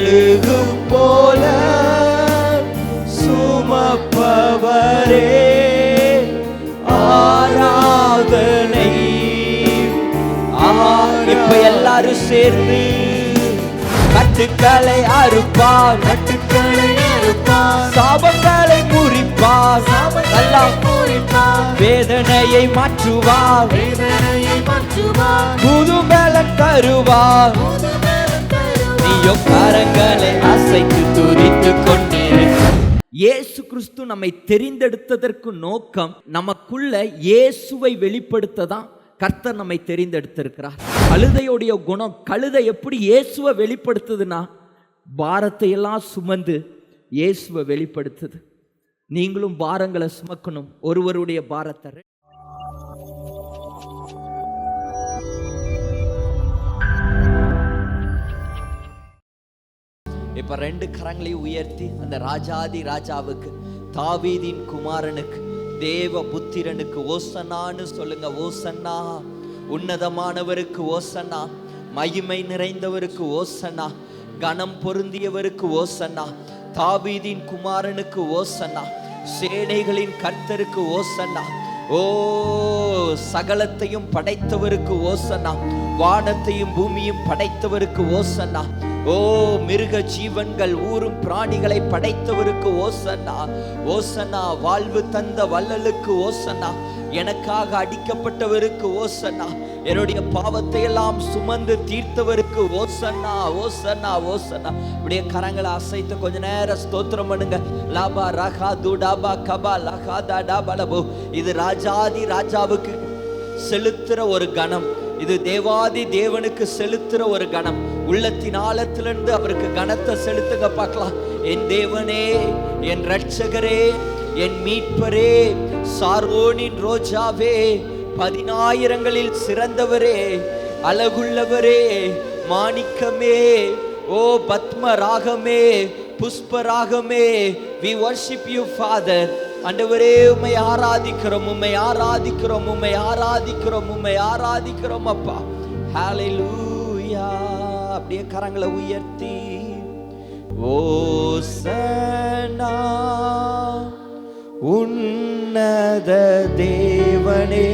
கழுகு போல சுமப்பவரே ஆராதனை. இப்ப எல்லாரும் சேர்ந்து கட்டுக்களை அறுப்பார், கட்டுக்களை அறுப்பார், சாபங்களை முறிப்பார், சாபங்களை முறிப்பார், வேதனையை மாற்றுவார், வேதனையை மாற்றுவார், புது பலன் தருவார். நீயோ கரங்களை அசைத்து துதித்து கொண்டிரு. இயேசு கிறிஸ்து நம்மை தெரிந்தெடுத்ததற்கு நோக்கம் நமக்குள்ள இயேசுவை வெளிப்படுத்ததான் கர்த்தர் நம்மை தெரிந்தெடுத்திருக்கிறார். கழுதையுடைய குணம், கழுதை எப்படி இயேசுவை வெளிப்படுத்துதுன்னா பாரத்தை எல்லாம் சுமந்து இயேசுவை வெளிப்படுத்துது. நீங்களும் பாரங்களை சுமக்கணும், ஒருவருடைய பாரத்தை. இப்ப 2 கரங்களையும் உயர்த்தி அந்த ராஜாதி ராஜாவுக்கு, தாவீதின் குமாரனுக்கு, தேவ புத்திரனுக்கு ஓசன்னான்னு சொல்லுங்க. ஓசன்னா, உன்னதமானவருக்கு ஓசன்னா, மகிமை நிறைந்தவருக்கு ஓசன்னா, கனம் பொருந்தியவருக்கு ஓசன்னா, தாவீதின் குமாரனுக்கு ஓசன்னா, சேனைகளின் கர்த்தருக்கு ஓசன்னா, ஓ சகலத்தையும் படைத்தவருக்கு ஓசன்னா, வானத்தையும் பூமியும் படைத்தவருக்கு ஓசன்னா, ஓ மிருக ஜீவன்கள் ஊரும் பிராணிகளை படைத்தவருக்கு ஓசன்னா, ஓசன்னா, வாழ்வு தந்த வள்ளலுக்கு ஓசன்னா, எனக்காக அடிக்கப்பட்டவருக்கு ஓசன்னா, என்னுடைய பாவத்தை எல்லாம் சுமந்து தீர்த்தவருக்கு ஓசன்னா, ஓசன்னா, ஓசன்னா. இப்படியே கரங்களை அசைத்து கொஞ்ச நேரம் ஸ்தோத்திரம் பண்ணுங்க. லாபா ரகா துடாபா கபா லகாதா டாபலபோ. இது ராஜாதி ராஜாவுக்கு செலுத்துற ஒரு கணம், இது தேவாதி தேவனுக்கு செலுத்துற ஒரு கணம். உள்ளத்தின் ஆழத்திலிருந்து அவருக்கு கனத்தை செலுத்துங்க பார்க்கலாம். என் தேவனே, என் ரட்சகரே, என் மீட்பரே, சாரோனின் ரோஜாவே, 10,000களில் சிறந்தவரே, அழகுள்ளவரே, மாணிக்கமே, ஓ பத்மராகமே, புஷ்பராகமே, we worship you Father. ஆண்டவரே, உம்மை ஆராதிக்கிறோம், உம்மை ஆராதிக்கிறோம், உம்மை ஆராதிக்கிறோம், உம்மை ஆராதிக்கிறோம் அப்பா. ஹalleluya. அப்படியே கரங்களை உயர்த்தி ஓசன்னா உன்னத தேவனே,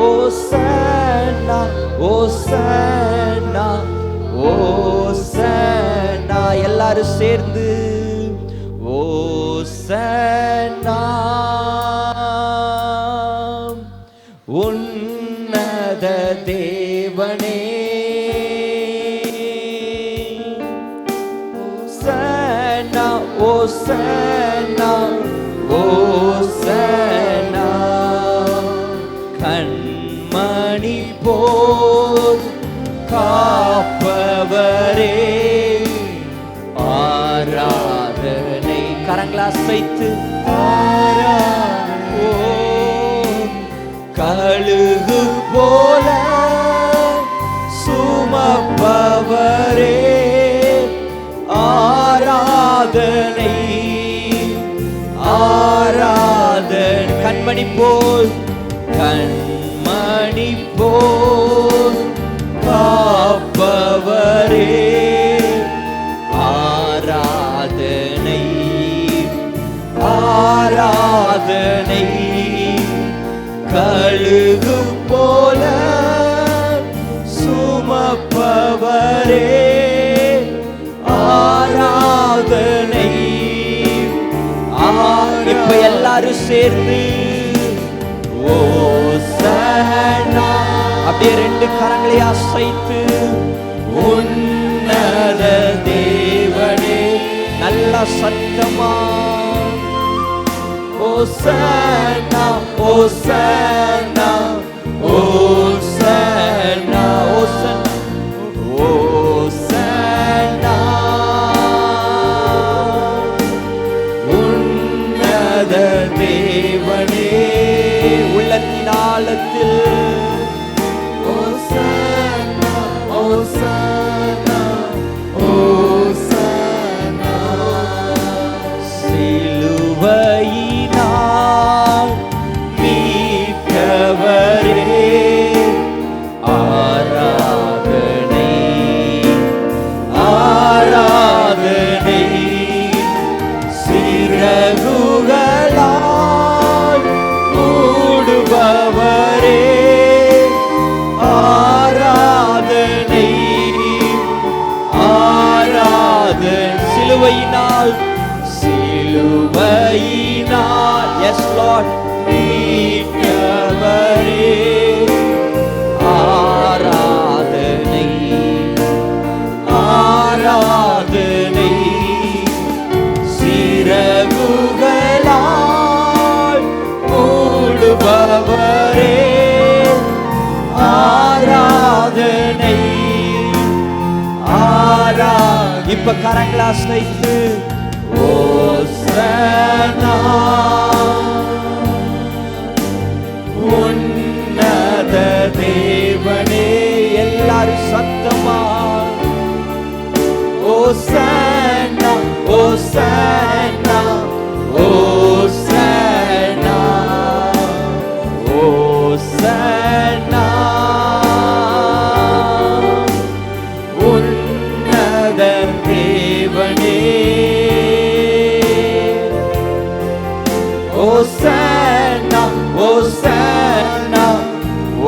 ஓசன்னா ஓசன்னா ஓசன்னா. எல்லாரும் சேர்ந்து ஓசன்னா உன்னத தேவனே, ஓசன்னா ஓசன்னா ஓசன்னா. கண்மணி போல் காப்பவரே ஆராதனை. கரங்களை அசைத்து ஓ கழுகு போல சுமப்பவரே ஆராதனை, ஆராதனை. கண்மணி போல், கண்மணி போல் காப்பவரே ஆராதனை, ஆராதனை. கழுகு போல சுமப்பவரே ஆராதனை. இப்ப எல்லாரும் சேர்ந்து ஓசன்னா. அப்படியே 2 கரங்களை அசைத்து உன்னத தேவனே, நல்ல சத்தமா ஓசன்னா ஓசன்னா ஓசன்னா ஓசன்னா ஓசன்னா. உன்னத தேவனே, உள்ளத்தின் ஆழத்தில் ஓசன்னா ஓசன்னா ஓசன்னா. சிலுவையினால் மீட்கவரே இப்ப கரங்களை அசைத்து ஓசனா உன்னத தேவனே, எல்லாரும் சத்தமா ஓசனா ஓசனா ஓசனா ஓசனா உன்னத தேவனே, ஓசனா ஓசனா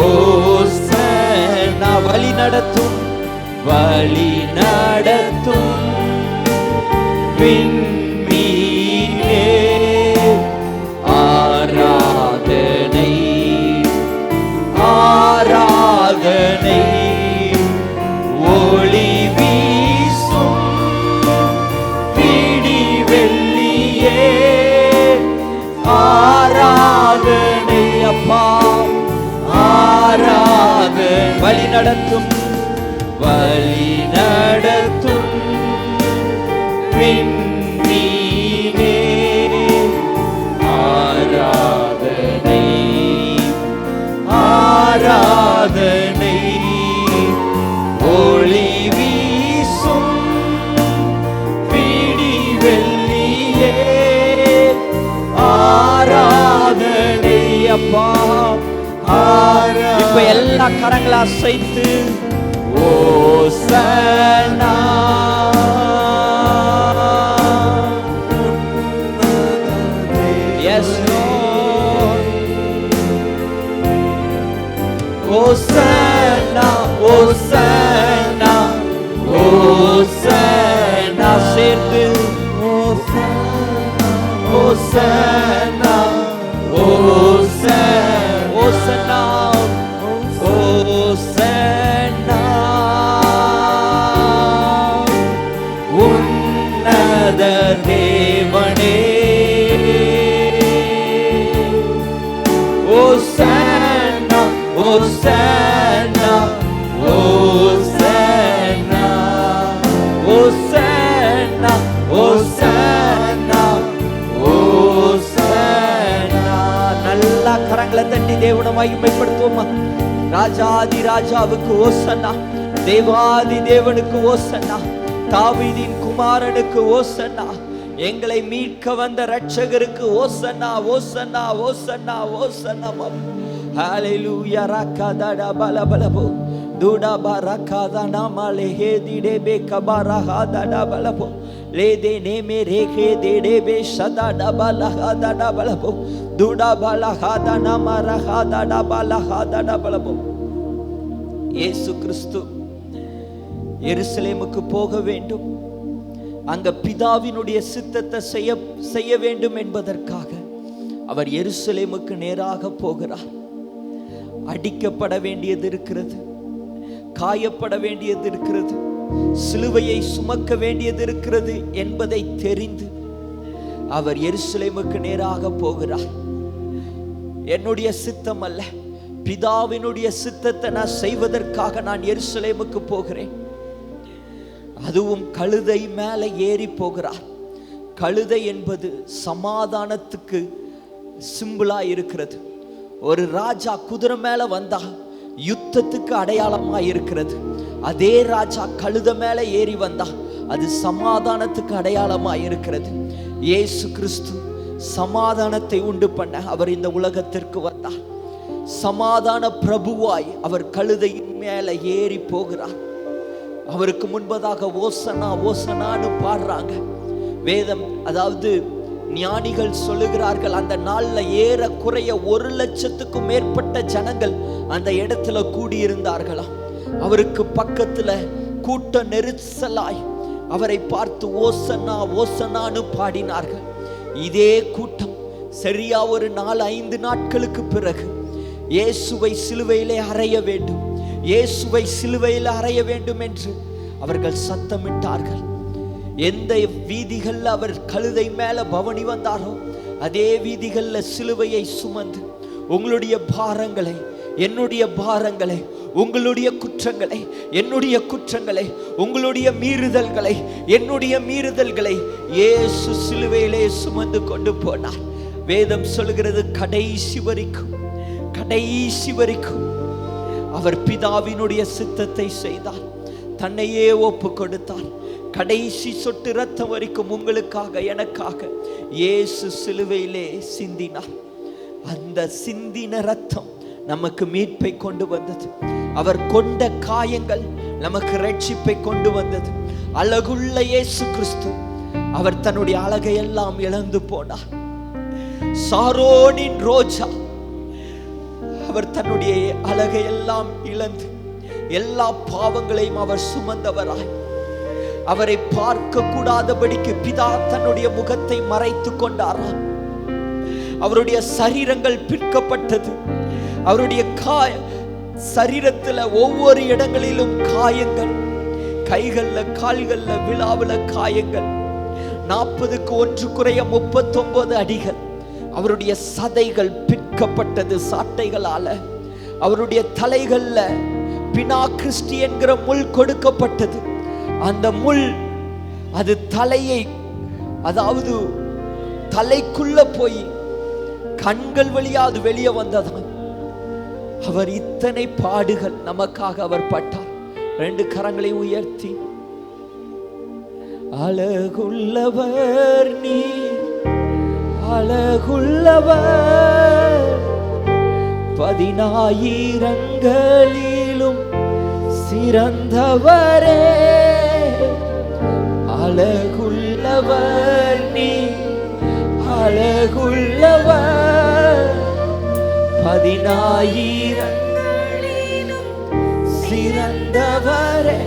ஓசனா. வழி நடத்தும் வழி நடத்தும் விண்மீனே, ஆராதனை ஆராதனை. ஒளி வீசும் பிடி வெள்ளியே, ஆராதனை அப்பா ஆராதனை. வழி நடத்தும் வழி நடத்தும் விண்மீனே, ஆராதனை ஆராதனை. ஒளி வீசும் பிடி வெள்ளியே, ஆராதனை அப்பா. இப்ப எல்லா கரங்களை அசைத்து ஓசனா yes Lord, ஓசனா ஓசனா ஓசனா. சேர்ந்து ஓசனா ஓசனா ஓசனா ஓசனா. உன்னத தேவனே, ஓசனா ஓசனா ஓசனா ஓசனா ஓசனா ஓசனா. நல்லா கரங்களை தட்டி தேவனை மகிமைப்படுத்துவோமா. ராஜாதி ராஜாவுக்கு ஓசனா, தேவாதி தேவனுக்கு ஓசனா, தாவீதின் குமாரனுக்கு ஓசனா, எங்களை மீட்க வந்த இரட்சகருக்கு ஓசனா ஓசனா ஓசனா ஓசனா. ஹalleluya rakada balabalabu duda barakada namale hedide be kabarahada balabo lede neme rekhe dede be shada balahada balabo duda balahada namarahada balahada balabo. இயேசு கிறிஸ்து எருசலேமுக்கு போக வேண்டும், அங்க பிதாவினுடைய சித்தத்தை செய்ய வேண்டும் என்பதற்காக அவர் எருசலேமுக்கு நேராக போகிறார். அடிக்கப்பட வேண்டியது இருக்கிறது, காயப்பட வேண்டியது இருக்கிறது, சிலுவையை சுமக்க வேண்டியது இருக்கிறது என்பதை தெரிந்து அவர் எருசலேமுக்கு நேராக போகிறார். என்னுடைய சித்தம் அல்ல, பிதாவினுடைய சித்தத்தை நான் செய்வதற்காக நான் எருசலேமுக்கு போகிறேன். அதுவும் கழுதை மேல ஏறி போகிறார். கழுதை என்பது சமாதானத்துக்கு சிம்பிளா இருக்கிறது. ஒரு ராஜா குதிரை மேல வந்தா யுத்தத்துக்கு அடையாளமா இருக்கிறது. அதே ராஜா கழுதை மேல ஏறி வந்தா அது சமாதானத்துக்கு அடையாளமா இருக்கிறது. இயேசு கிறிஸ்து சமாதானத்தை உண்டு பண்ண அவர் இந்த உலகத்திற்கு வந்தார். சமாதான பிரபுவாய் அவர் கழுதையின் மேல ஏறி போகிறார். அவருக்கு முன்பதாக ஓசனா ஓசனான்னு பாடுறாங்க. வேதம், அதாவது ஞானிகள் சொல்லுகிறார்கள், அந்த நாள்ல ஏறக்குறைய 1,00,000க்கும் மேற்பட்ட ஜனங்கள் அந்த இடத்துல கூடியிருந்தார்களாம். அவருக்கு பக்கத்துல கூட்ட நெரிசலாய் அவரை பார்த்து ஓசனா ஓசனான்னு பாடினார்கள். இதே கூட்டம் சரியா ஒரு 4-5 நாட்களுக்கு பிறகு இயேசுவை சிலுவையிலே அறைய வேண்டும், இயேசுவை சிலுவையில் அறைய வேண்டும் என்று அவர்கள் சத்தமிட்டார்கள். எந்த வீதிகள்ல அவர் கழுதை மேல பவனி வந்தாரோ அதே வீதிகள்ல சிலுவையை சுமந்து உங்களுடைய பாரங்களை, என்னுடைய பாரங்களை, உங்களுடைய குற்றங்களை, என்னுடைய குற்றங்களை, உங்களுடைய மீறுதல்களை, என்னுடைய மீறுதல்களை இயேசு சிலுவையிலே சுமந்து கொண்டு போனார். வேதம் சொல்கிறது கடைசி வரைக்கும், கடைசி வரைக்கும் அவர் பிதாவினுடைய சித்தத்தை செய்தார். தன்னையே ஒப்பு கொடுத்தார். கடைசி சொட்டு ரத்தம் வரைக்கும் உங்களுக்காக, எனக்காக இயேசு சிலுவையிலே சிந்தினார். அந்த சிந்தின ரத்தம் நமக்கு மீட்பை கொண்டு வந்தது. அவர் கொண்ட காயங்கள் நமக்கு ரட்சிப்பை கொண்டு வந்தது. அழகுள்ள இயேசு கிறிஸ்து அவர் தன்னுடைய அழகை எல்லாம் இழந்து போனார். சாரோனின் ரோஜா அவர் தன்னுடைய அழகை எல்லாம் இழந்து எல்லா பாவங்களையும் அவர் சுமந்தவராய், அவரை பார்க்க கூடாதபடிக்கு பிதா தன்னுடைய முகத்தை மறைத்து கொண்டாராம். அவருடைய சரீரங்கள் பிற்கப்பட்டது. அவருடைய சரீரத்துல ஒவ்வொரு இடங்களிலும் காயங்கள், கைகள்ல கால்கள்ல விழாவுல காயங்கள், 40க்கு 1 குறைய 39 அடிகள். அவருடைய சதைகள் பிற்கப்பட்டது சாட்டைகளால. அவருடைய தலைகள்ல பினா கிறிஸ்டி என்கிற முள் கொடுக்கப்பட்டது. அந்த முள் அது தலையை, அதாவது தலைக்குள்ள போய் கண்கள் வழியா அது வெளியே வந்ததான். அவர் இத்தனை பாடுகள் நமக்காக அவர் பட்டார். 2 கரங்களை உயர்த்தி, அழகுள்ளவர் நீர், அழகுள்ளவர், 10,000ங்களிலும் சிறந்தவரே, அழகுள்ளவர் நீர், அழகுள்ளவர், 10,000ங்களிலும் சிறந்தவரே.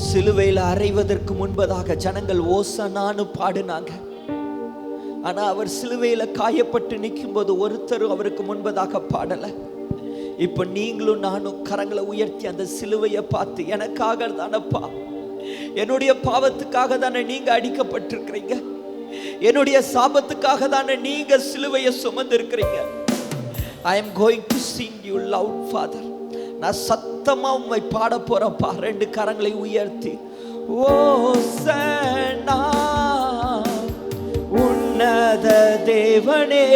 சிலுவையில் அறைவதற்கு முன்பதாக ஜனங்கள் ஓசனான்னு பாடினாங்க. ஆனா அவர் சிலுவையில காயப்பட்டு நிற்கும் போது ஒருத்தரும் அவருக்கு முன்பதாக பாடல. இப்ப நீங்களும் நானும் கரங்களை உயர்த்தி அந்த சிலுவையை பார்த்து, எனக்காக தானப்பா, என்னுடைய பாவத்துக்காக தானே நீங்க அடிக்கப்பட்டிருக்கிறீங்க, என்னுடைய சாபத்துக்காக தானே நீங்க சிலுவையை சுமந்து இருக்கிறீங்க. I am going to sing you loud, Father. நான் சத்தமா உம்மை பாட போறேன்ப்பா. 2 கரங்களை உயர்த்தி, ஓசன்னா உன்னத தேவனே,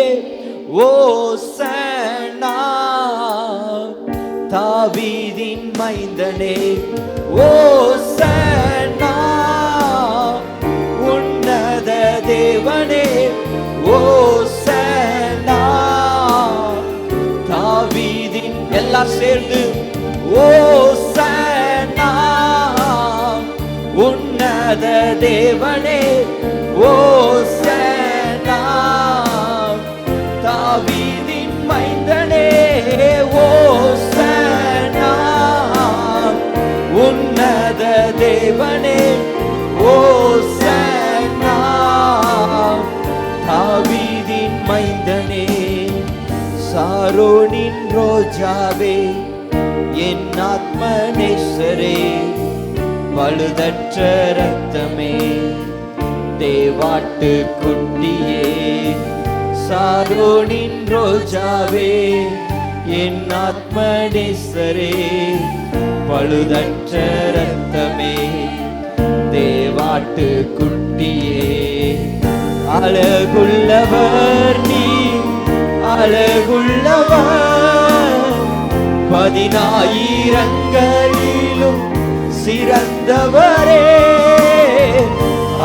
ஓசன்னா தாவீதின் மைந்தனே, ஓசன்னா உன்னத தேவனே, ஓசன்னா தாவீதின், எல்லாம் சேர்ந்து ஓசன்னா உன்னத தேவனே, ஓசன்னா தாவீதின் மைந்தனே, ஓசன்னா உன்னத தேவனே, ஓசன்னா தாவீதின் மைந்தனே. சாரோனின் ரோஜாவே, என் ஆத்ம நேசரே, பழுதற்ற ரத்தமே, தேவாட்டு குட்டியே, சாரோனின் ரோஜாவே, என் ஆத்ம நேசரே, பழுதற்ற ரத்தமே, தேவாட்டு குட்டியே, அழகுள்ளவர் நீ, அழகுள்ளவர், 10,000ங்களிலும் சிறந்தவரே,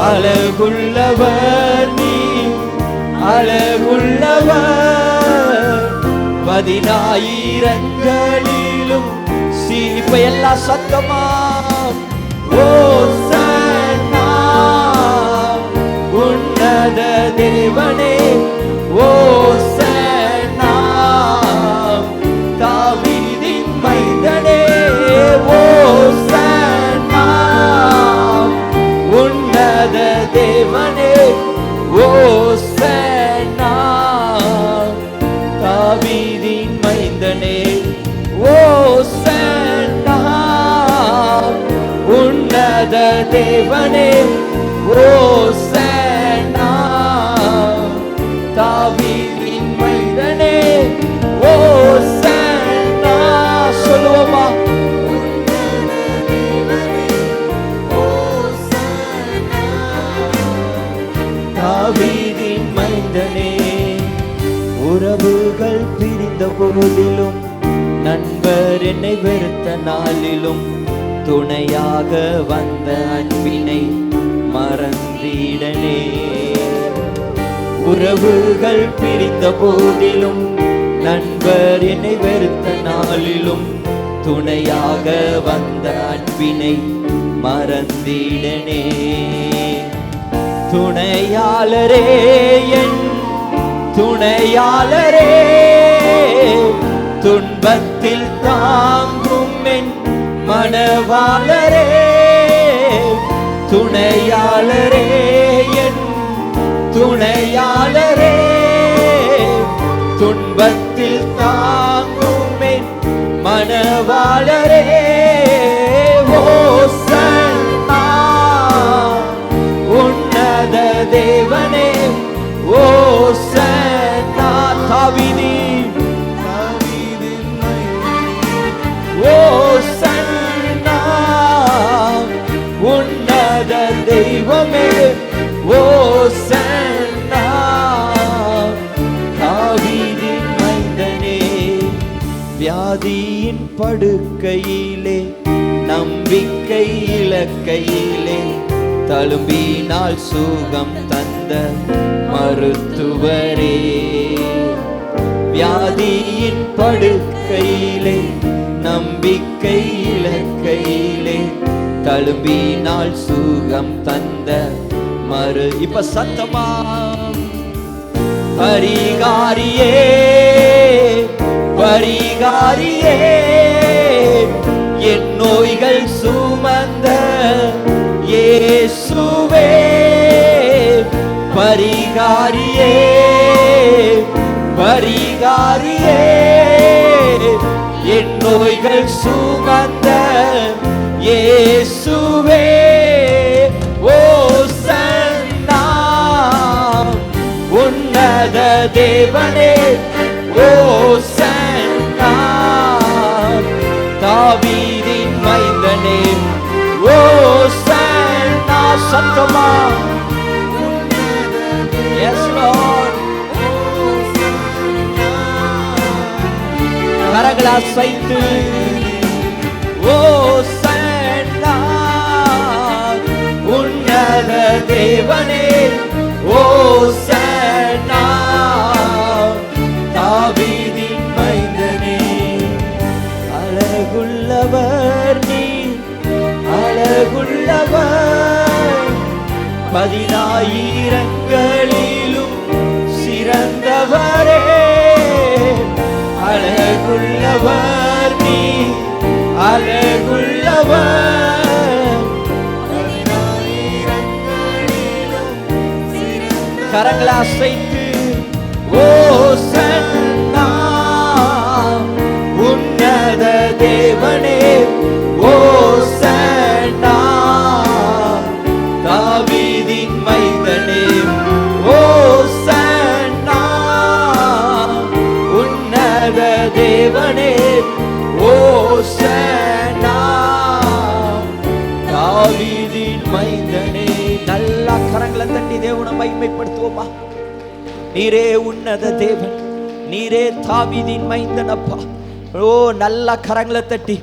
அழகுள்ளவர் நீ, அழகுள்ளவர், 10,000ங்களிலும் இப்ப எல்லா சத்தமா, ஓசன்னா உன்னத தேவனே, ஓசன்னா தாவீதின் மைந்தனே, ஓசன்னா உன்னத தேவனே, ஓசன்னா தாவீதின் மைந்தனே, ஓசன்னா உன்னத தேவனே, ஓசன்னா தாவீதின் மைந்தனே, ஓசன்னா வெறுத்த நாளிலும் துணையாக வந்த அன்பினை மறந்திடனே. உறவுகள் பிரிந்த போதிலும் நண்பர் என்னை வெறுத்த நாளிலும் துணையாக வந்த அன்பினை மறந்திடனே. துணையாளரே என் துணையாளரே, துன்பத்தில் தாங்கும் என் மனவாளரே. துணையாளரே என் துணையாளரே, துன்பத்தில் தாங்கும் என் மனவாளரே. ஓசன்னா உன்னத தேவனே, ஓசன்னா தாவீதின் ஓசன்னா உன்னத தெய்வமே, ஓசன்னா தாவீதின் மைந்தனே. வியாதியின் படுக்கையிலே நம்பிக்கை இலக்கையிலே தழும்பினால் சுகம் தந்த மருத்துவரே. வியாதியின் படுக்கையிலே நம்பிக்கை இலக்கையிலே தழும்பினால் சுகம் தந்த இப்ப சத்தமா பரிகாரியே பரிகாரியே, என் நோய்கள் சுமந்த இயேசுவே. பரிகாரியே பரிகாரியே, என் நோய்கள் சுமந்த இயேசுவே. ஓசன்னா உன்னத தேவனே, ஓசன்னா தாவீதின் மைந்தனே. ஓசன்னா சத்தமா எஸ் லார்ட். கரங்களை அசைத்து ஓசன்னா உன்னத தேவனே, ஓசன்னா தாவீதின் மைந்தனே. அழகுள்ளவர் நீ அழகுள்ளவர், 10,000ங்களிலும் சிறந்தவரே. அழகுள்ளவர் நீ அழகுள்ளவர், 10,000ங்களிலும் சிறந்தவர். கரங்களை அசைத்து ஓசன்னா உன்னத தேவனே, ஓசன்னா தாவீதின் மைந்தனே. ஓசன்னா உன்னத தேவனே, ஓசன்னா தாவீதின் மைந்தனே. நல்லா கரங்களை தட்டி தேவனை மகிமைப்படுத்துவோமா. நீரே உன்னத தேவன், நீரே தாவீதின் மைந்தனப்பா. ஓ நல்ல கரங்களை தட்டி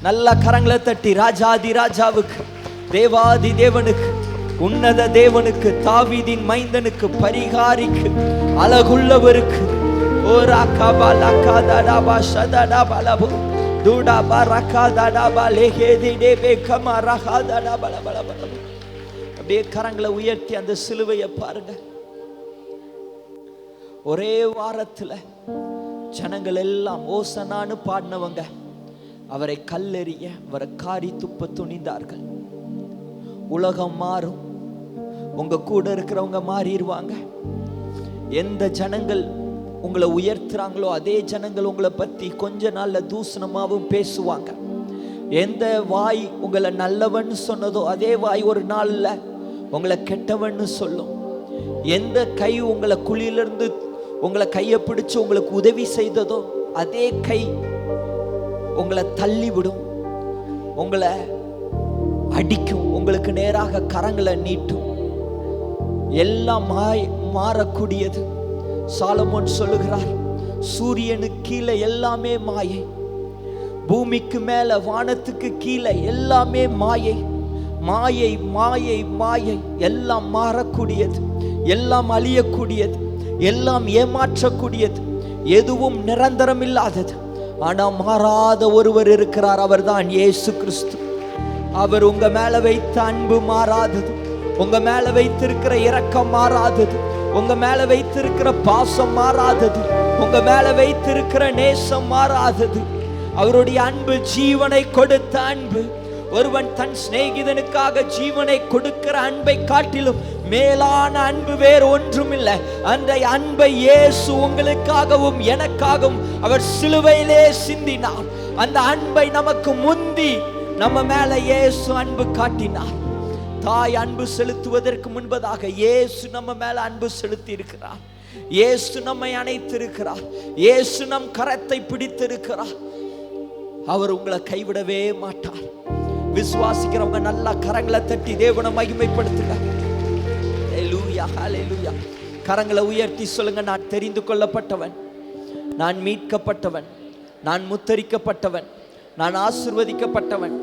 நல்ல கரங்களை தட்டி ராஜாதி ராஜாவுக்கு, தேவாதி தேவனுக்கு, உன்னத தேவனுக்கு, தாவீதின் மைந்தனுக்கு, பரிகாரிக்கு, அழகுள்ளவருக்கு. ஓ ராகாபா லகாதாடாபா ஷதாடாபாலபு தூடாபா ரகாதாடாபா லேகேதிடேபே கமா ரகாதாடாபாலபலபலபு. அப்படியே கரங்களை உயர்த்தி அந்த சிலுவையை பாருங்க. ஒரே வாரத்துல ஜனங்கள் எல்லாம் ஓசனான்னு பாடினவங்க அவரை கல்லெறிய, அவரை காரி துப்ப துணிந்தார்கள். உலகம் மாறும், உங்க கூட இருக்கிறவங்க மாறிடுவாங்க. எந்த ஜனங்கள் உங்களை உயர்த்துறாங்களோ அதே ஜனங்கள் உங்களை பத்தி கொஞ்ச நாள்ல தூசணமாவும் பேசுவாங்க. எந்த வாய் உங்களை நல்லவன் சொன்னதோ அதே வாய் ஒரு நாள்ல உங்களை கெட்டவன்னு சொல்லும். எந்த கை உங்களை குழியிலிருந்து உங்களை கையை பிடிச்சு உங்களுக்கு உதவி செய்ததோ அதே கை உங்களை தள்ளிவிடும், உங்களை அடிக்கும், உங்களுக்கு நேராக கரங்களை நீட்டும். எல்லாம் மாறக்கூடியது. சாலமோன் சொல்லுகிறார், சூரியனுக்கு கீழே எல்லாமே மாயை, பூமிக்கு மேல வானத்துக்கு கீழே எல்லாமே மாயை, மாயை, மாயை, மாயை. எல்லாம் மாறக்கூடியது, எல்லாம் அழியக்கூடியது, எல்லாம் ஏமாற்றக்கூடியது, எதுவும் நிரந்தரம் இல்லாதது. ஆனா மாறாத ஒருவர் இருக்கிறார், அவர்தான் இயேசு கிறிஸ்து. அவர் உங்க மேல வைத்த அன்பு மாறாதது, உங்க மேல வைத்திருக்கிற இரக்கம் மாறாதது, உங்க மேல வைத்திருக்கிற பாசம் மாறாதது, உங்க மேல வைத்திருக்கிற நேசம் மாறாதது. அவருடைய அன்பு ஜீவனை கொடுத்த அன்பு. ஒருவன் தன் சிநேகிதனுக்காக ஜீவனை கொடுக்கிற அன்பை காட்டிலும் மேலான அன்பு வேறு ஒன்றும் இல்லை. அந்த அன்பை இயேசு உங்களுக்காகவும் எனக்காகவும் அவர் சிலுவையிலே சிந்தினார். அந்த அன்பை நமக்கு முந்தி நம்ம மேல இயேசு அன்பு காட்டினார். தாய் அன்பு செலுத்துவதற்கு முன்பதாக இயேசு நம்ம மேல அன்பு செலுத்தி இருக்கிறார். இயேசு நம்மை அணைத்திருக்கிறார். இயேசு நம் கரத்தை பிடித்திருக்கிறார். அவர் உங்களை கைவிடவே மாட்டார். விசுவாசிக்கிறவங்க நல்லா கரங்களை தட்டி தேவனை மகிமைப்படுத்துங்க. ஹல்லேலூயா, ஹல்லேலூயா. கரங்களை உயர்த்தி சொல்லுங்க, நான் தெரிந்து கொள்ளப்பட்டவன், நான் மீட்கப்பட்டவன், நான் முத்தரிக்கப்பட்டவன், நான் ஆசீர்வதிக்கப்பட்டவன்,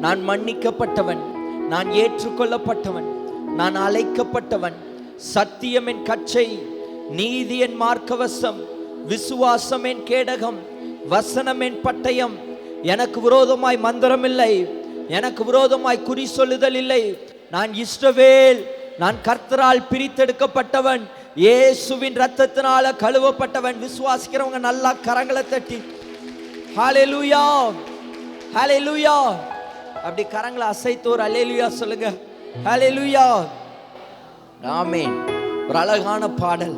நான் மன்னிக்கப்பட்டவன், நான் ஏற்றுக்கொள்ளப்பட்டவன், நான் அழைக்கப்பட்டவன். சத்தியம் என் கச்சை, நீதி என் மார்க்கவசம், விசுவாசம் என் கேடகம், வசனம் என் பட்டயம். எனக்கு விரோதமாய் மந்திரம் இல்லை, எனக்கு விரோதமாய் குறி சொல்லுதல் இல்லை. நான் இஸ்ரவேல், நான் கர்த்தரால் பிரித்தெடுக்கப்பட்டவன், இயேசுவின் இரத்தத்தினால கழுவப்பட்டவன். விசுவாசிக்கிறவங்க நல்லா கரங்களை தட்டி ஹல்லேலூயா, ஹல்லேலூயா. அப்படி கரங்களை அசைத்தோர் ஹல்லேலூயா சொல்லுங்க. ஹல்லேலூயா, ஆமென். ஒரு அழகான பாடல்.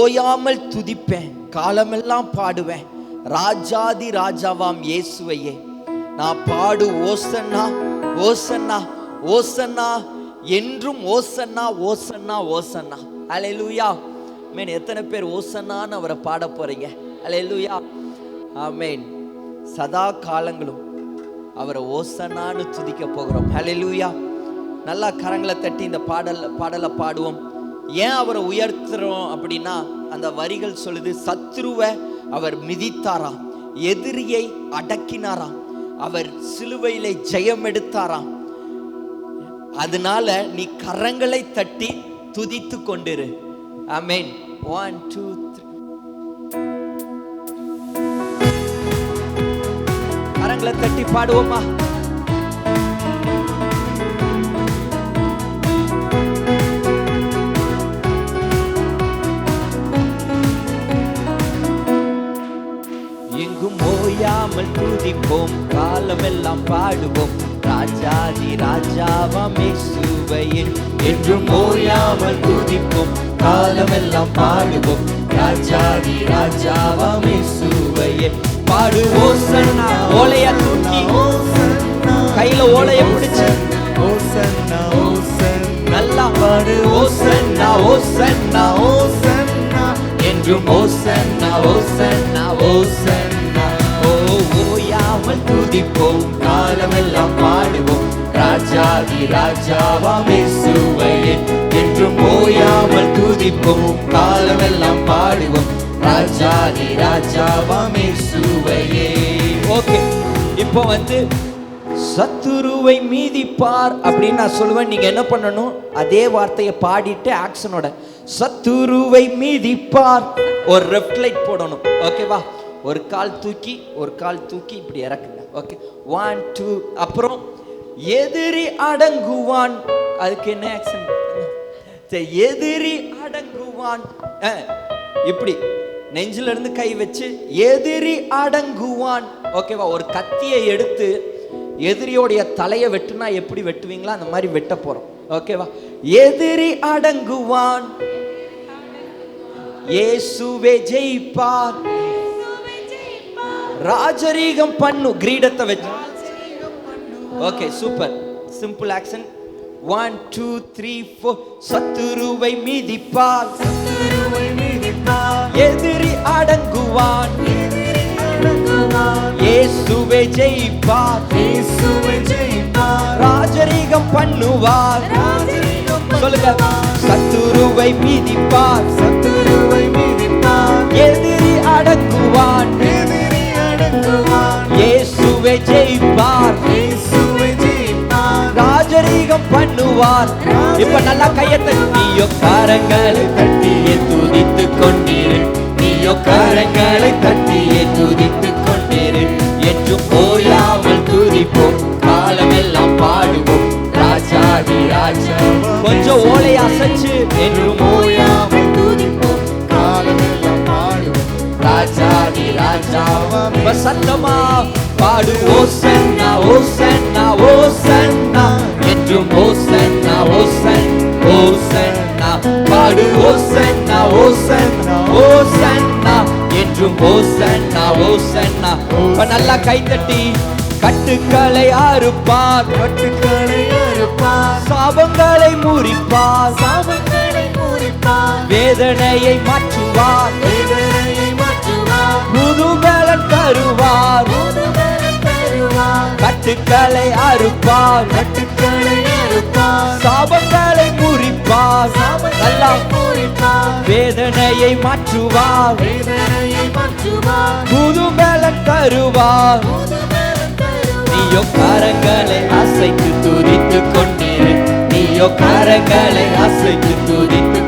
ஓயாமல் துதிப்பேன், காலமெல்லாம் பாடுவேன், ராஜாதி ராஜாவாம் இயேசுவையே. நான் பாடு ஓசன்னா, ஓசன்னா, ஓசன்னா, என்றும் ஓசன்னா, ஓசன்னா, ஓசன்னா. ஹல்லேலூயா, ஆமென். எத்தனை பேர் ஓசன்னான்னு அவரை பாட போறீங்க? ஹல்லேலூயா, ஆமென். சதா காலங்களும் அவரை ஓசன்னான்னு துதிக்க போகிறோம். ஹல்லேலூயா. நல்லா கரங்களை தட்டி இந்த பாடலை பாடுவோம். ஏன் அவரை உயர்த்துறோம் அப்படின்னா, அந்த வரிகள் சொல்லுது, சத்துருவை அவர் மிதித்தாராம், எதிரியை அடக்கினாராம், அவர் சிலுவையிலே ஜெயம் எடுத்தாராம். அதனால நீ கரங்களை தட்டி துதித்து கொண்டிரு. ஆமென். 1 2 3 கரங்களை தட்டி பாடுவோமா? எங்கும் ஓயாமல் துதிப்போம், காலமெல்லாம் பாடுவோம், ராஜாதி ராஜாவாம் இயேசுவையே. என்றும் ஓயாமல் துதிப்போம், காலமெல்லாம் பாடுவோம், ராஜாதி ராஜாவாம் இயேசுவையே. பாடு ஓசன்னா. ஓலைய தூக்கி கையில ஓலைய பிடிச்சு ஓசன்னா, ஓசன்னா, நல்லா பாடு ஓசன்னா, ஓசன்னா, ஓசன்னா, என்றும் ஓசன்னா, ஓசன்னா, ஓசன்னா. ஓயாமல் துதிப்போம், காலமெல்லாம் பாடுவோம், ராஜாதி ராஜாவாம் இயேசுவையே. என்றும் ஓயாமல் துதிப்போம், காலமெல்லாம் பாடுவோம், ராஜாதி ராஜாவாம் இயேசுவையே. ஓகே, இப்போ சத்துருவை மீதிப்பார் அப்படின்னு நான் சொல்லுவேன். நீங்க என்ன பண்ணணும், அதே வார்த்தையை பாடிட்டு ஆக்ஷனோட சத்துருவை மீதிப்பார். ஒரு லெஃப்ட் லைட் போடணும். ஓகேவா? ஒரு கால் தூக்கி, ஒரு கால் தூக்கி இப்படி இறக்குங்க. ஓகே, 1 2. அப்புறம் எதிரி அடங்குவான். அதுக்கு என்ன ஆக்ஷன்? எதிரி அடங்குவான். இப்படி நெஞ்சில இருந்து கை வச்சு எதிரி அடங்குவான். ஓகேவா? ஒரு கத்தியை எடுத்து எதிரியோடைய தலையை வெட்டுனா எப்படி வெட்டுவீங்களா அந்த மாதிரி வெட்ட போறோம். ஓகேவா? எதிரி அடங்குவான், இயேசுவே ஜெயிப்பார், ராஜரீகம் பண்ணு, கிரீடத்தை வச்சு. Okay, super. Simple action. 1 2 3 4. சத்துருவை மீதிப்பார், எதிரி அடங்குவான், இயேசுவே ஜெயிப்பார், ராஜரீகம் பண்ணுவார். சொல்லுங்க, சத்துருவை மீதிப்பார், எதிரி அடங்குவான், அடங்குவான். இயேசுவே ஜெயிப்பார், இயேசுவே ஜெயிப்பார். ராஜரீகம் பண்ணுவார். இப்ப நல்லா கையத்தை, நீயோ கரங்களை தட்டியே துதித்து கொண்டிரு, நீயோ கரங்களை தட்டியே துதித்து கொண்டிரு, என்றும் ஓயாமல் துதிப்போம், காலமெல்லாம் பாடுவோம், ராஜாதி ராஜா. கொஞ்சம் ஓலை அசைச்சு, என்றும் ஓயாமல் துதிப்போம், காலமெல்லாம் பாடுவோம், ராஜாதி ராஜா. சத்தமா பாடு, ஓசன்னா ஓசன்னா ஓசன்னா, என்றும் ஓசன்னா ஓசன்னா ஓசன்னா, பாடு ஓசன்னா ஓசன்னா ஓசன்னா, என்றும் ஓசன்னா ஓசன்னா. நல்லா கைத்தட்டி, கட்டுக்களை அறுப்பார், கட்டுக்களை அறுப்பார். சாபங்களை முறிப்பார், சாபங்களை முறிப்பார். வேதனையை மாற்றுவார், வேதனையை மாற்றுவார். புது பலன் தருவார், புது பலன் தருவார். கட்டுக்களை அறுப்பார், கட்டுக்களை அறுப்பார். சாபங்களை முறிப்பார், நல்லா முறிப்பார். வேதனையை மாற்றுவார், வேதனையை மாற்றுவார். புது பலன் தருவார். புது பலன் தருவார். நீயோ கரங்களை அசைத்து துதித்து கொண்டிரு, நீயோ கரங்களை அசைத்து துதித்து,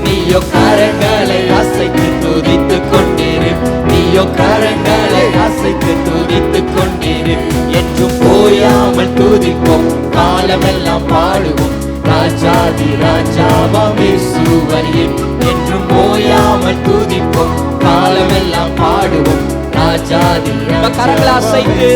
நீயோ கரங்களை அசைத்து துதித்து கொண்டிரு, நீயோ கரங்களை அசைத்து துதித்து கொண்டிரு, என்றும் ஓயாமல் துதிப்போம், காலமெல்லாம் பாடுவோம், ராஜாதி ராஜாவாம் இயேசுவையே, என்றும் ஓயாமல் துதிப்போம், காலமெல்லாம் பாடுவோம், ராஜாதி. கரங்களை அசைத்து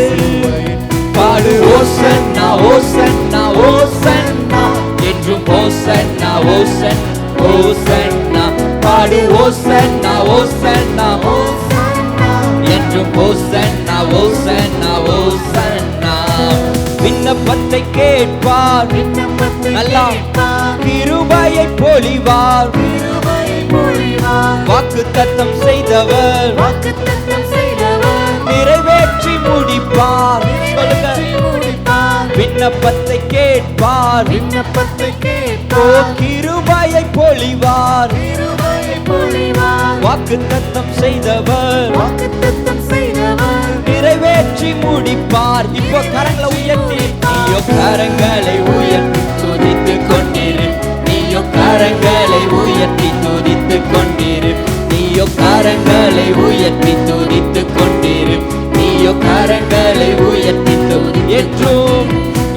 பாடு, ஓசன்னா ஓசன்னா ஓசன்னா, என்றும் ஓசன்னா ஓசன்னா ஓசன்னா, பாடு ஓசன்னா ஓசன்னா ஓசன்னா, என்றும் ஓசன்னா ஓசன்னா ஓசன்னா. விண்ணப்பத்தை கேட்பார், விண்ணப்பத்தை நல்லா கேட்பார். கிருபையை பொழிவார், கிருபையை பொழிவார். வாக்குத்தத்தம் செய்தவர், வாக்குத்தத்தம் செய்தவர். நிறைவேற்றி முடிப்பார். சொல்லுங்க, நிறைவேற்றி முடிப்பார். விண்ணப்பத்தை கேட்பார், விண்ணப்பத்தை ஓ கேட்பார். கிருபையை பொழிவார், கிருபையை பொழிவார். வாக்குத்தத்தம் செய்தவர், வாக்குத்தத்தம் செய்தவர். நிறைவேற்றி முடிப்பார். இப்போ கரங்களை உயர்த்தி, நீயோ கரங்களை உயர்த்தி துதித்து கொண்டிரு, நீயோ கரங்களை உயர்த்தி துதித்து கொண்டிரு, நீயோ கரங்களை உயர்த்தி துதித்து கொண்டிரு, நீயோ கரங்களை உயர்த்தி துதி, என்றும்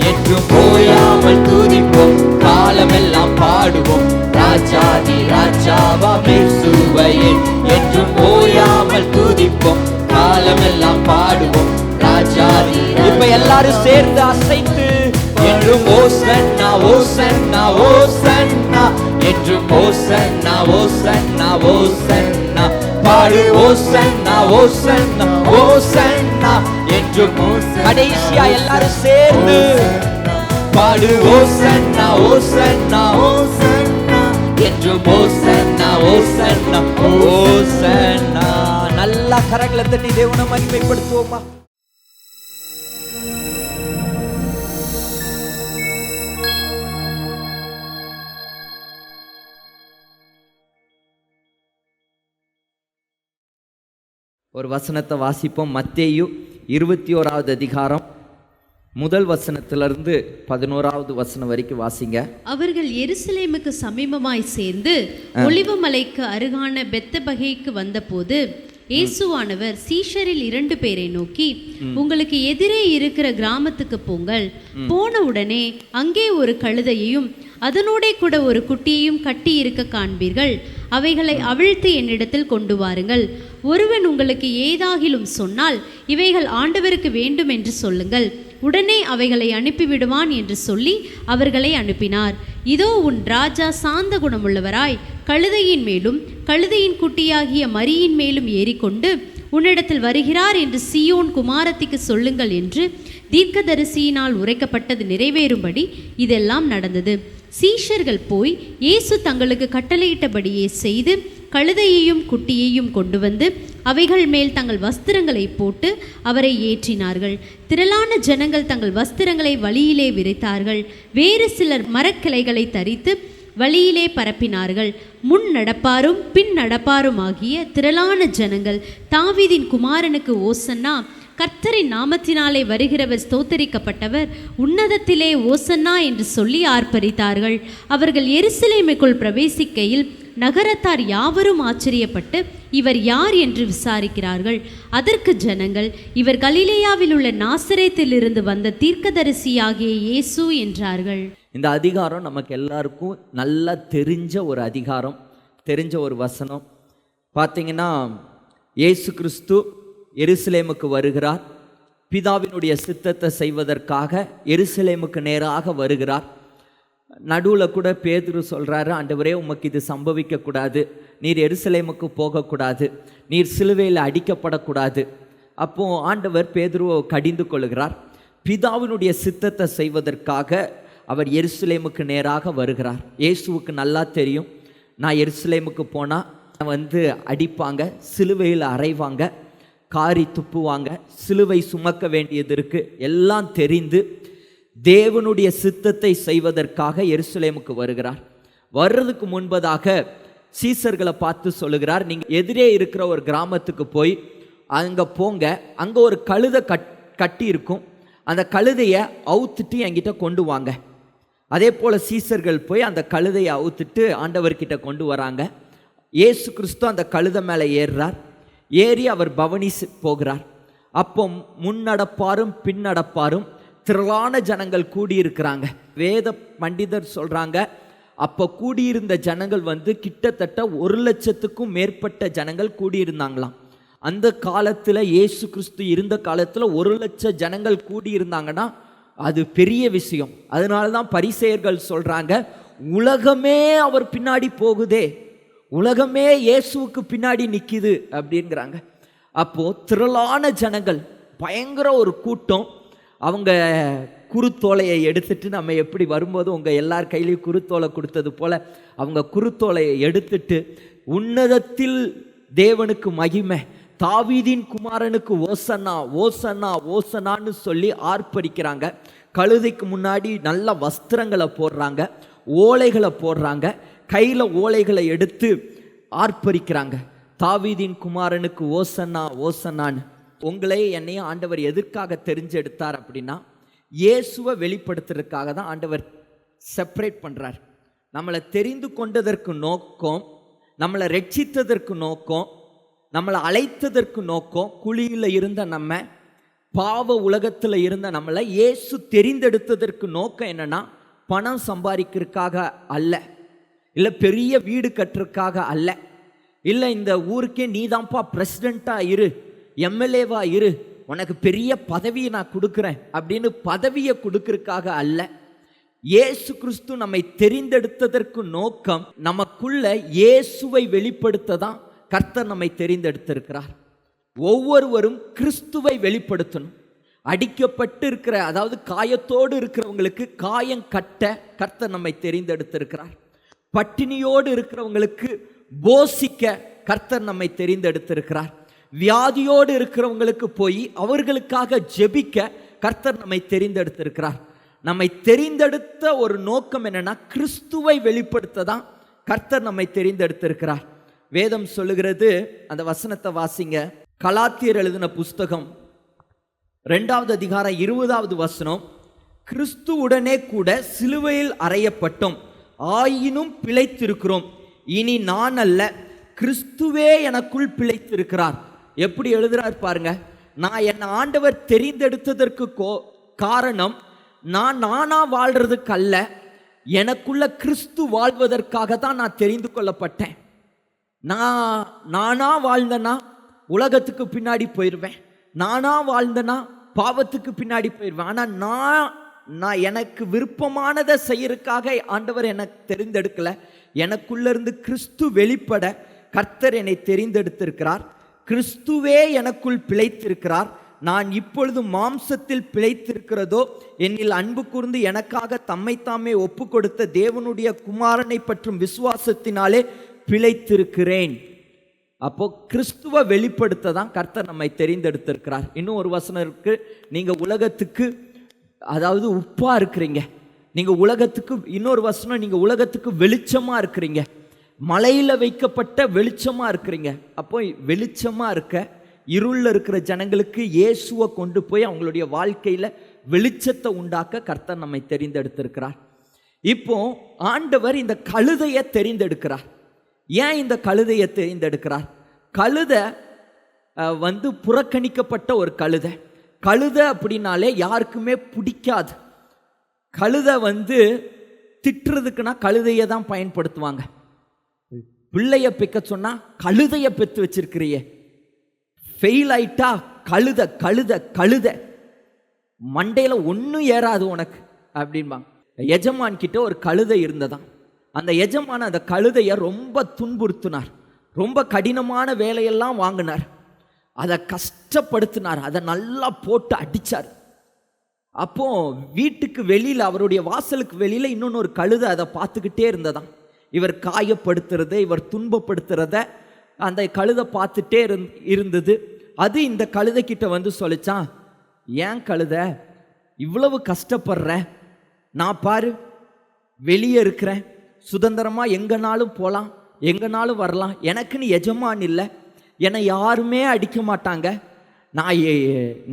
என்றும் ஓயாமல் துதிப்போம், காலமெல்லாம் பாடுவோம், ராஜாதி ராஜாவாம் இயேசுவையே, என்றும் ஓயாமல் துதிப்போம், காலமெல்லாம் பாடுவோம், ராஜாதி. இப்ப எல்லாரும் சேர்ந்து அசைத்து, என்றும் ஓசன்னா ஓசன்னா ஓசன்னா, என்றும் ஓசன்னா ஓசன்னா ஓசன்னா, பாடு ஓசன்னா ஓசன்னா ஓசன்னா, என்றும் கடைசியா எல்லாரும் சேர்ந்து பாடு, ஓசன்னா ஓசன்னா ஓசன்னா, என்றும் ஓசன்னா ஓசன்னா ஓசன்னா. நல்லா கரங்களை தட்டி தேவனை மகிமைப்படுத்துவோமா? ஒரு வசனத்தை வாசிப்போம். மத்தேயு 21வது அதிகாரம் முதல் வசனத்திலிருந்து 11வது வசனம் வரைக்கும் வாசிங்க. அவர்கள் எருசலேமுக்கு சமீபமாய் சேர்ந்து ஒலிவ மலைக்கு அருகான பெத்பகேக்கு வந்தபோது இயேசுவானவர் சீஷரில் 2 பேரை நோக்கி, உங்களுக்கு எதிரே இருக்கிற கிராமத்துக்கு போங்கள். போன உடனே அங்கே ஒரு கழுதையையும் அதனோட கூட ஒரு குட்டியையும் கட்டி இருக்க காண்பீர்கள். அவைகளை அவிழ்த்து என்னிடத்தில் கொண்டு வாருங்கள். ஒருவன் உங்களுக்கு ஏதாகிலும் சொன்னால் இவைகள் ஆண்டவருக்கு வேண்டும் என்று சொல்லுங்கள். உடனே அவைகளை அனுப்பிவிடுவான் என்று சொல்லி அவர்களை அனுப்பினார். இதோ உன் ராஜா சாந்த குணமுள்ளவராய் கழுதையின் மேலும் கழுதையின் குட்டியாகிய மரியின் மேலும் ஏறிக்கொண்டு உன்னிடத்தில் வருகிறார் என்று சீயோன் குமாரத்திக்கு சொல்லுங்கள் என்று தீர்க்கதரிசியினால் உரைக்கப்பட்டது நிறைவேறும்படி இதெல்லாம் நடந்தது. சீஷர்கள் போய் இயேசு தங்களுக்கு கட்டளையிட்டபடியே செய்து கழுதையையும் குட்டியையும் கொண்டு வந்து அவைகள் மேல் தங்கள் வஸ்திரங்களை போட்டு அவரை ஏற்றினார்கள். திரளான ஜனங்கள் தங்கள் வஸ்திரங்களை வழியிலே விரித்தார்கள். வேறு சிலர் மரக்கிளைகளை தரித்து வழியிலே பரப்பினார்கள். முன் நடப்பாரும் பின் நடப்பாரும் ஆகிய திரளான ஜனங்கள் தாவீதின் குமாரனுக்கு ஓசன்னா, கர்த்தரின் நாமத்தினாலே வருகிறவர் ஸ்தோத்தரிக்கப்பட்டவர், உன்னதத்திலே ஓசன்னா என்று சொல்லி ஆர்ப்பரித்தார்கள். அவர்கள் எருசலேமுக்குள் பிரவேசிக்கையில் நகரத்தார் யாவரும் ஆச்சரியப்பட்டு, இவர் யார் என்று விசாரிக்கிறார்கள். அதற்கு ஜனங்கள், இவர் கலிலேயாவில் உள்ள நாசரேத்திலிருந்து வந்த தீர்க்கதரிசியாகிய இயேசு என்றார்கள். இந்த அதிகாரம் நமக்கு எல்லாருக்கும் நல்லா தெரிஞ்ச ஒரு அதிகாரம், தெரிஞ்ச ஒரு வசனம். பார்த்தீங்கன்னா, இயேசு கிறிஸ்து எருசலேமுக்கு வருகிறார். பிதாவினுடைய சித்தத்தை செய்வதற்காக எருசலேமுக்கு நேராக வருகிறார். நடுவில் கூட பேதுரு சொல்கிறாரு, ஆண்டவரே உமக்கு இது சம்பவிக்கக்கூடாது, நீர் எருசலேமுக்கு போகக்கூடாது, நீர் சிலுவையில் அடிக்கப்படக்கூடாது. அப்போது ஆண்டவர் பேதுருவை கடிந்து கொள்கிறார். பிதாவினுடைய சித்தத்தை செய்வதற்காக அவர் எருசலேமுக்கு நேராக வருகிறார். இயேசுவுக்கு நல்லா தெரியும், நான் எருசலேமுக்கு போனால் அடிப்பாங்க, சிலுவையில் அறைவாங்க, காரி துப்புவாங்க, சிலுவை சுமக்க வேண்டியது இருக்குது, எல்லாம் தெரிந்து தேவனுடைய சித்தத்தை செய்வதற்காக எருசலேமுக்கு வருகிறார். வர்றதுக்கு முன்பதாக சீசர்களை பார்த்து சொல்லுகிறார், நீங்கள் எதிரே இருக்கிற ஒரு கிராமத்துக்கு போய் அங்கே போங்க, அங்கே ஒரு கழுதை கட்டி இருக்கும், அந்த கழுதையை அவுத்துட்டு என்கிட்ட கொண்டு வாங்க. அதே போல் சீசர்கள் போய் அந்த கழுதையை அவுத்துட்டு ஆண்டவர்கிட்ட கொண்டு வராங்க. இயேசு கிறிஸ்து அந்த கழுதை மேலே ஏறுறார். ஏறி அவர் பவனி போகிறார். அப்போ முன்னடப்பாரும் பின்னடப்பாரும் திரளான ஜனங்கள் கூடியிருக்கிறாங்க. வேத பண்டிதர் சொல்கிறாங்க, அப்போ கூடியிருந்த ஜனங்கள் கிட்டத்தட்ட 1,00,000க்கும் மேற்பட்ட ஜனங்கள் கூடியிருந்தாங்களாம். அந்த காலத்தில், இயேசு கிறிஸ்து இருந்த காலத்தில் 1,00,000 ஜனங்கள் கூடியிருந்தாங்கன்னா அது பெரிய விஷயம். அதனால தான் பரிசேயர்கள் சொல்கிறாங்க, உலகமே அவர் பின்னாடி போகுதே, உலகமே இயேசுவுக்கு பின்னாடி நிற்கிது அப்படிங்கிறாங்க. அப்போது திரளான ஜனங்கள், பயங்கர ஒரு கூட்டம். அவங்க குருத்தோலையை எடுத்துட்டு, நம்ம எப்படி வரும்போது உங்கள் எல்லார் கையிலையும் குருத்தோலை கொடுத்தது போல் அவங்க குருத்தோலையை எடுத்துட்டு, உன்னதத்தில் தேவனுக்கு மகிமை, தாவீதின் குமாரனுக்கு ஓசன்னா ஓசன்னா ஓசனான்னு சொல்லி ஆர்ப்பரிக்கிறாங்க. கழுதைக்கு முன்னாடி நல்ல வஸ்திரங்களை போடுறாங்க, ஓலைகளை போடுறாங்க, கையில் ஓலைகளை எடுத்து ஆர்ப்பரிக்கிறாங்க, தாவீதின் குமாரனுக்கு ஓசன்னா ஓசன்னான்னு. உங்களே என்னையும் ஆண்டவர் எதற்காக தெரிஞ்செடுத்தார் அப்படின்னா, இயேசுவை வெளிப்படுத்துறதுக்காக தான் ஆண்டவர் செப்பரேட் பண்ணுறார். நம்மளை தெரிந்து கொண்டதற்கு நோக்கம், நம்மளை ரட்சித்ததற்கு நோக்கம், நம்மளை அழைத்ததற்கு நோக்கம், குழியில் இருந்த நம்ம, பாவ உலகத்தில் இருந்த நம்மளை இயேசு தெரிந்தெடுத்ததற்கு நோக்கம் என்னன்னா, பணம் சம்பாதிக்கிறதுக்காக அல்ல, இல்லை பெரிய வீடு கட்டுறதுக்காக அல்ல, இல்லை இந்த ஊருக்கே நீதான்ப்பா பிரசிடெண்ட்டாக இரு, எம்எல்ஏவா இரு, உனக்கு பெரிய பதவியை நான் கொடுக்குறேன் அப்படின்னு பதவியை கொடுக்கறதுக்காக அல்ல. இயேசு கிறிஸ்து நம்மை தெரிந்தெடுத்ததற்கு நோக்கம், நமக்குள்ள இயேசுவை வெளிப்படுத்த தான் கர்த்தர் நம்மை தெரிந்தெடுத்திருக்கிறார். ஒவ்வொருவரும் கிறிஸ்துவை வெளிப்படுத்தணும். அடிக்கப்பட்டு இருக்கிற, அதாவது காயத்தோடு இருக்கிறவங்களுக்கு காயம் கட்ட கர்த்தர் நம்மை தெரிந்தெடுத்திருக்கிறார். பட்டினியோடு இருக்கிறவங்களுக்கு போஷிக்க கர்த்தர் நம்மை தெரிந்தெடுத்திருக்கிறார். வியாதியோடு இருக்கிறவங்களுக்கு போய் அவர்களுக்காக ஜெபிக்க கர்த்தர் நம்மை தெரிந்தெடுத்திருக்கிறார். நம்மை தெரிந்தெடுத்த ஒரு நோக்கம் என்னன்னா, கிறிஸ்துவை வெளிப்படுத்த தான் கர்த்தர் நம்மை தெரிந்தெடுத்திருக்கிறார். வேதம் சொல்லுகிறது, அந்த வசனத்தை வாசிங்க. கலாத்தியர் எழுதின புஸ்தகம் 2வது அதிகாரம் 20வது வசனம். கிறிஸ்துவுடனே கூட சிலுவையில் அறையப்பட்டோம், ஆயினும் பிழைத்திருக்கிறோம், இனி நான் அல்ல, கிறிஸ்துவே எனக்குள் பிழைத்திருக்கிறார். எப்படி எழுதுறார் பாருங்க. நான் என்னை ஆண்டவர் தெரிந்தெடுத்ததற்கு காரணம், நான் நானா வாழ்றதுக்கு அல்ல, எனக்குள்ள கிறிஸ்து வாழ்வதற்காக தான் நான் தெரிந்து கொள்ளப்பட்டேன். நானா வாழ்ந்தனா உலகத்துக்கு பின்னாடி போயிடுவேன், நானா வாழ்ந்தனா பாவத்துக்கு பின்னாடி போயிடுவேன். ஆனால் நான் எனக்கு விருப்பமானதை செய்யறதுக்காக ஆண்டவர் எனக்கு தெரிந்தெடுக்கல. எனக்குள்ள இருந்து கிறிஸ்து வெளிப்பட கர்த்தர் என்னை தெரிந்தெடுத்திருக்கிறார். கிறிஸ்துவே எனக்குள் பிழைத்திருக்கிறார். நான் இப்பொழுது மாம்சத்தில் பிழைத்திருக்கிறதோ, என்னில் அன்பு கூர்ந்து எனக்காக தம்மைத்தாமே ஒப்பு கொடுத்த தேவனுடைய குமாரனை பற்றும் விசுவாசத்தினாலே பிழைத்திருக்கிறேன். அப்போ கிறிஸ்துவை வெளிப்படுத்த தான் கர்த்தர் நம்மை தெரிந்தெடுத்திருக்கிறார். இன்னும் ஒரு வசனம் இருக்கு, நீங்க உலகத்துக்கு, அதாவது உப்பா இருக்கிறீங்க, நீங்க உலகத்துக்கு, இன்னொரு வசனம், நீங்க உலகத்துக்கு வெளிச்சமா இருக்கிறீங்க, மலையில வைக்கப்பட்ட வெளிச்சமா இருக்கிறீங்க. அப்போ வெளிச்சமா இருக்க இருள்ல இருக்கிற ஜனங்களுக்கு இயேசுவை கொண்டு போய் அவங்களுடைய வாழ்க்கையில வெளிச்சத்தை உண்டாக்க கர்த்தர் நம்மை தெரிந்தெடுத்திருக்கிறார். இப்போ ஆண்டவர் இந்த கழுதையை தெரிந்தெடுக்கிறார். ஏன் இந்த கழுதையை தெரிந்தெடுக்கிறார்? கழுதை புறக்கணிக்கப்பட்ட ஒரு கழுதை. கழுதை அப்படின்னாலே யாருக்குமே பிடிக்காது. கழுதை திட்டுறதுக்குன்னா கழுதையை தான் பயன்படுத்துவாங்க. பிள்ளைய பெக்க சொன்னா கழுதைய பெத்து வச்சிருக்கிறியே, ஃபெயில் ஆயிட்டா கழுதை கழுதை கழுதை, மண்டையில ஒன்றும் ஏறாது உனக்கு அப்படின்பாங்க. எஜமான் கிட்ட ஒரு கழுதை இருந்ததாம். அந்த எஜமான அந்த கழுதையை ரொம்ப துன்புறுத்தினார், ரொம்ப கடினமான வேலையெல்லாம் வாங்கினார், அதை கஷ்டப்படுத்தினார், அதை நல்லா போட்டு அடித்தார். அப்போ வீட்டுக்கு வெளியில், அவருடைய வாசலுக்கு வெளியில் இன்னொன்று ஒரு கழுதை அதை பார்த்துக்கிட்டே இருந்ததாம். இவர் காயப்படுத்துறத, இவர் துன்பப்படுத்துறத அந்த கழுதை பார்த்துட்டே இருந்தது. அது இந்த கழுதைக்கிட்ட சொல்லிச்சான், ஏன் கழுதை இவ்வளவு கஷ்டப்படுற? நான் பாரு வெளியே இருக்கிறேன், சுதந்திரமாக எங்கனாலும் போகலாம், எங்கனாலும் வரலாம், எனக்குன்னு எஜமான் இல்லை, என்னை யாருமே அடிக்க மாட்டாங்க, நான்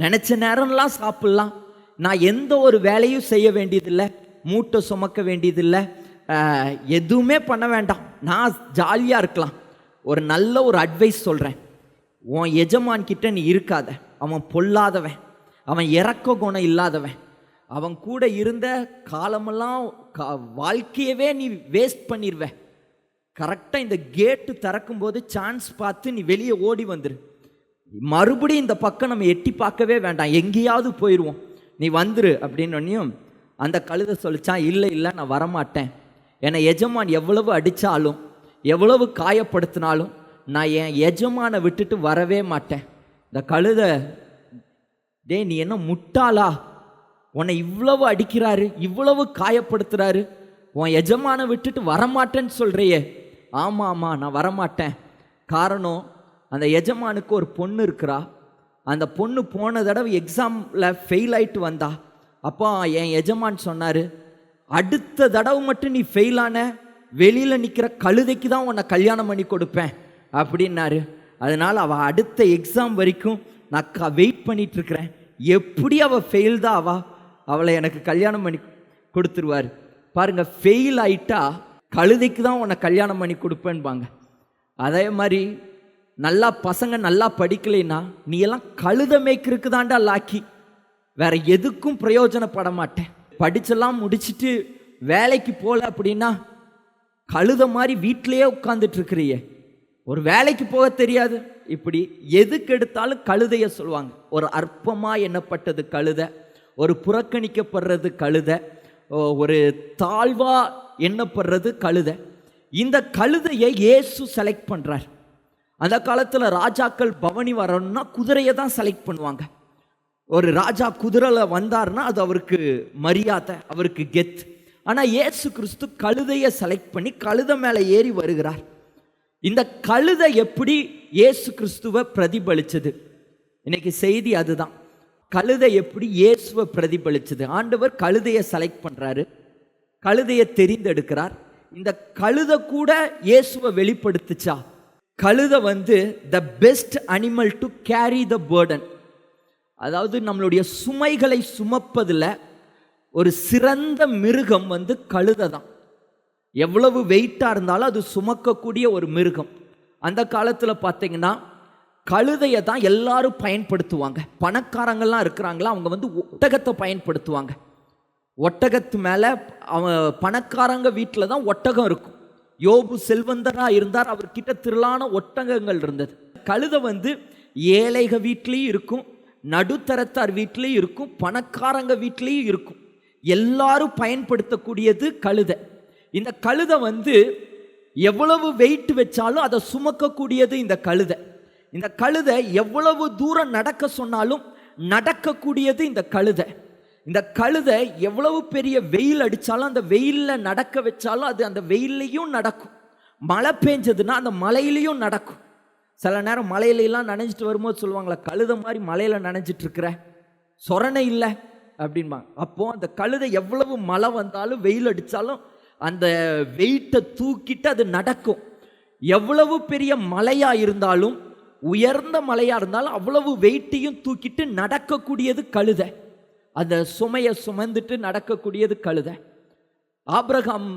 நினச்ச நேரம்லாம் சாப்பிட்லாம், நான் எந்த ஒரு வேலையும் செய்ய வேண்டியதில்லை, மூட்டை சுமக்க வேண்டியதில்லை, எதுவுமே பண்ண வேண்டாம், நான் ஜாலியாக இருக்கலாம். ஒரு நல்ல ஒரு அட்வைஸ் சொல்கிறேன், உன் எஜமான் கிட்ட நீ இருக்காத, அவன் பொல்லாதவன், அவன் இறக்க குணம் இல்லாதவன், அவன் கூட இருந்த காலமெல்லாம் வாழ்க்கையவே நீ வேஸ்ட் பண்ணிடுவ. கரெக்டாக இந்த கேட்டு திறக்கும்போது சான்ஸ் பார்த்து நீ வெளியே ஓடி வந்துரு, மறுபடியும் இந்த பக்கம் நம்ம எட்டி பார்க்கவே வேண்டாம், எங்கேயாவது போயிடுவோம், நீ வந்துரு அப்படின்னோன்னையும் அந்த கழுதை சொல்லிச்சான், இல்லை இல்லை நான் வரமாட்டேன், என்னை எஜமான் எவ்வளவு அடித்தாலும் எவ்வளவு காயப்படுத்தினாலும் நான் என் எஜமானை விட்டுட்டு வரவே மாட்டேன். இந்த கழுதை, டே நீ என்ன முட்டாளா, உன்னை இவ்வளவு அடிக்கிறாரு, இவ்வளவு காயப்படுத்துறாரு, உன் எஜமானை விட்டுட்டு வரமாட்டேன்னு சொல்கிறையே? ஆமாம் ஆமாம் நான் வரமாட்டேன். காரணம், அந்த எஜமானுக்கு ஒரு பொண்ணு இருக்கிறா, அந்த பொண்ணு போன தடவை எக்ஸாமில் ஃபெயில் ஆகிட்டு வந்தா. அப்போ என் எஜமான் சொன்னார், அடுத்த தடவை மட்டும் நீ ஃபெயிலான வெளியில் நிற்கிற கழுதைக்கு தான் உன்னை கல்யாணம் பண்ணி கொடுப்பேன் அப்படின்னாரு. அதனால் அவள் அடுத்த எக்ஸாம் வரைக்கும் நான் வெயிட் பண்ணிகிட்ருக்கிறேன், எப்படி அவள் ஃபெயில் தான் அவளை எனக்கு கல்யாணம் பண்ணி கொடுத்துருவார். பாருங்கள், ஃபெயில் ஆகிட்டா கழுதைக்கு தான் உன்னை கல்யாணம் பண்ணி கொடுப்பேன்பாங்க. அதே மாதிரி நல்லா பசங்க நல்லா படிக்கலைன்னா நீ எல்லாம் கழுதை மேய்க்கிறதுக்கு தாண்டா லாக்கி, வேற எதுக்கும் பிரயோஜனப்பட மாட்டேன், படிச்செல்லாம் முடிச்சுட்டு வேலைக்கு போகல அப்படின்னா கழுதை மாதிரி வீட்டிலையே உட்கார்ந்துட்டு இருக்கிறியே, ஒரு வேலைக்கு போக தெரியாது. இப்படி எதுக்கு எடுத்தாலும் கழுதைய சொல்லுவாங்க. ஒரு அற்பமாக எண்ணப்பட்டது கழுதை, ஒரு புறக்கணிக்கப்படுறது கழுதை, ஒரு தாழ்வா எண்ணப்படுறது கழுதை. இந்த கழுதையை இயேசு செலக்ட் பண்ணுறார். அந்த காலத்தில் ராஜாக்கள் பவனி வரணும்னா குதிரையை தான் செலக்ட் பண்ணுவாங்க. ஒரு ராஜா குதிரையில் வந்தார்னா அது அவருக்கு மரியாதை, அவருக்கு கெத். ஆனால் இயேசு கிறிஸ்து கழுதையை செலக்ட் பண்ணி கழுதை மேலே ஏறி வருகிறார். இந்த கழுதை எப்படி இயேசு கிறிஸ்துவை பிரதிபலிச்சது? இன்னைக்கு செய்தி அதுதான். கழுதை எப்படி இயேசுவை பிரதிபலிச்சது? ஆண்டவர் கழுதையை செலக்ட் பண்ணுறாரு, கழுதையை தெரிந்தெடுக்கிறார். இந்த கழுதை கூட இயேசுவை வெளிப்படுத்துச்சா? கழுதை the best animal to carry the burden, அதாவது நம்மளுடைய சுமைகளை சுமப்பதில் ஒரு சிறந்த மிருகம் கழுதை தான். எவ்வளவு வெயிட்டாக இருந்தாலும் அது சுமக்கக்கூடிய ஒரு மிருகம். அந்த காலத்தில் பார்த்தீங்கன்னா கழுதையை தான் எல்லாரும் பயன்படுத்துவாங்க. பணக்காரங்கள்லாம் இருக்கிறாங்களா, அவங்க ஒட்டகத்தை பயன்படுத்துவாங்க. ஒட்டகத்து மேலே அவன் பணக்காரங்க வீட்டில் தான் ஒட்டகம் இருக்கும். யோபு செல்வந்தராக இருந்தார், அவர்கிட்ட திரளான ஒட்டகங்கள் இருந்தது. கழுதை ஏழைக வீட்லேயும் இருக்கும், நடுத்தரத்தார் வீட்லேயும் இருக்கும், பணக்காரங்க வீட்லேயும் இருக்கும். எல்லாரும் பயன்படுத்தக்கூடியது கழுதை. இந்த கழுதை எவ்வளவு வெயிட் வச்சாலும் அதை சுமக்கக்கூடியது இந்த கழுதை. இந்த கழுதை எவ்வளவு தூரம் நடக்க சொன்னாலும் நடக்கக்கூடியது இந்த கழுதை. இந்த கழுதை எவ்வளவு பெரிய வெயில் அடித்தாலும் அந்த வெயிலில் நடக்க வச்சாலும் அது அந்த வெயிலையும் நடக்கும். மழை பெஞ்சதுன்னா அந்த மலையிலையும் நடக்கும். சில நேரம் மலையிலாம் நனைஞ்சிட்டு வரும்போது சொல்லுவாங்களா, கழுதை மாதிரி மலையில் நனைஞ்சிட்டு இருக்கிற, சொரணை இல்லை அப்படின்பாங்க. அப்போ அந்த கழுதை எவ்வளவு மழை வந்தாலும் வெயில் அடித்தாலும் அந்த வெயிட்டை தூக்கிட்டு அது நடக்கும். எவ்வளவு பெரிய மலையாக இருந்தாலும், உயர்ந்த மலையாக இருந்தாலும் அவ்வளவு வெயிட்டையும் தூக்கிட்டு நடக்கக்கூடியது கழுதை. அந்த சுமையை சுமந்துட்டு நடக்கக்கூடியது கழுதை. ஆபிரகாம்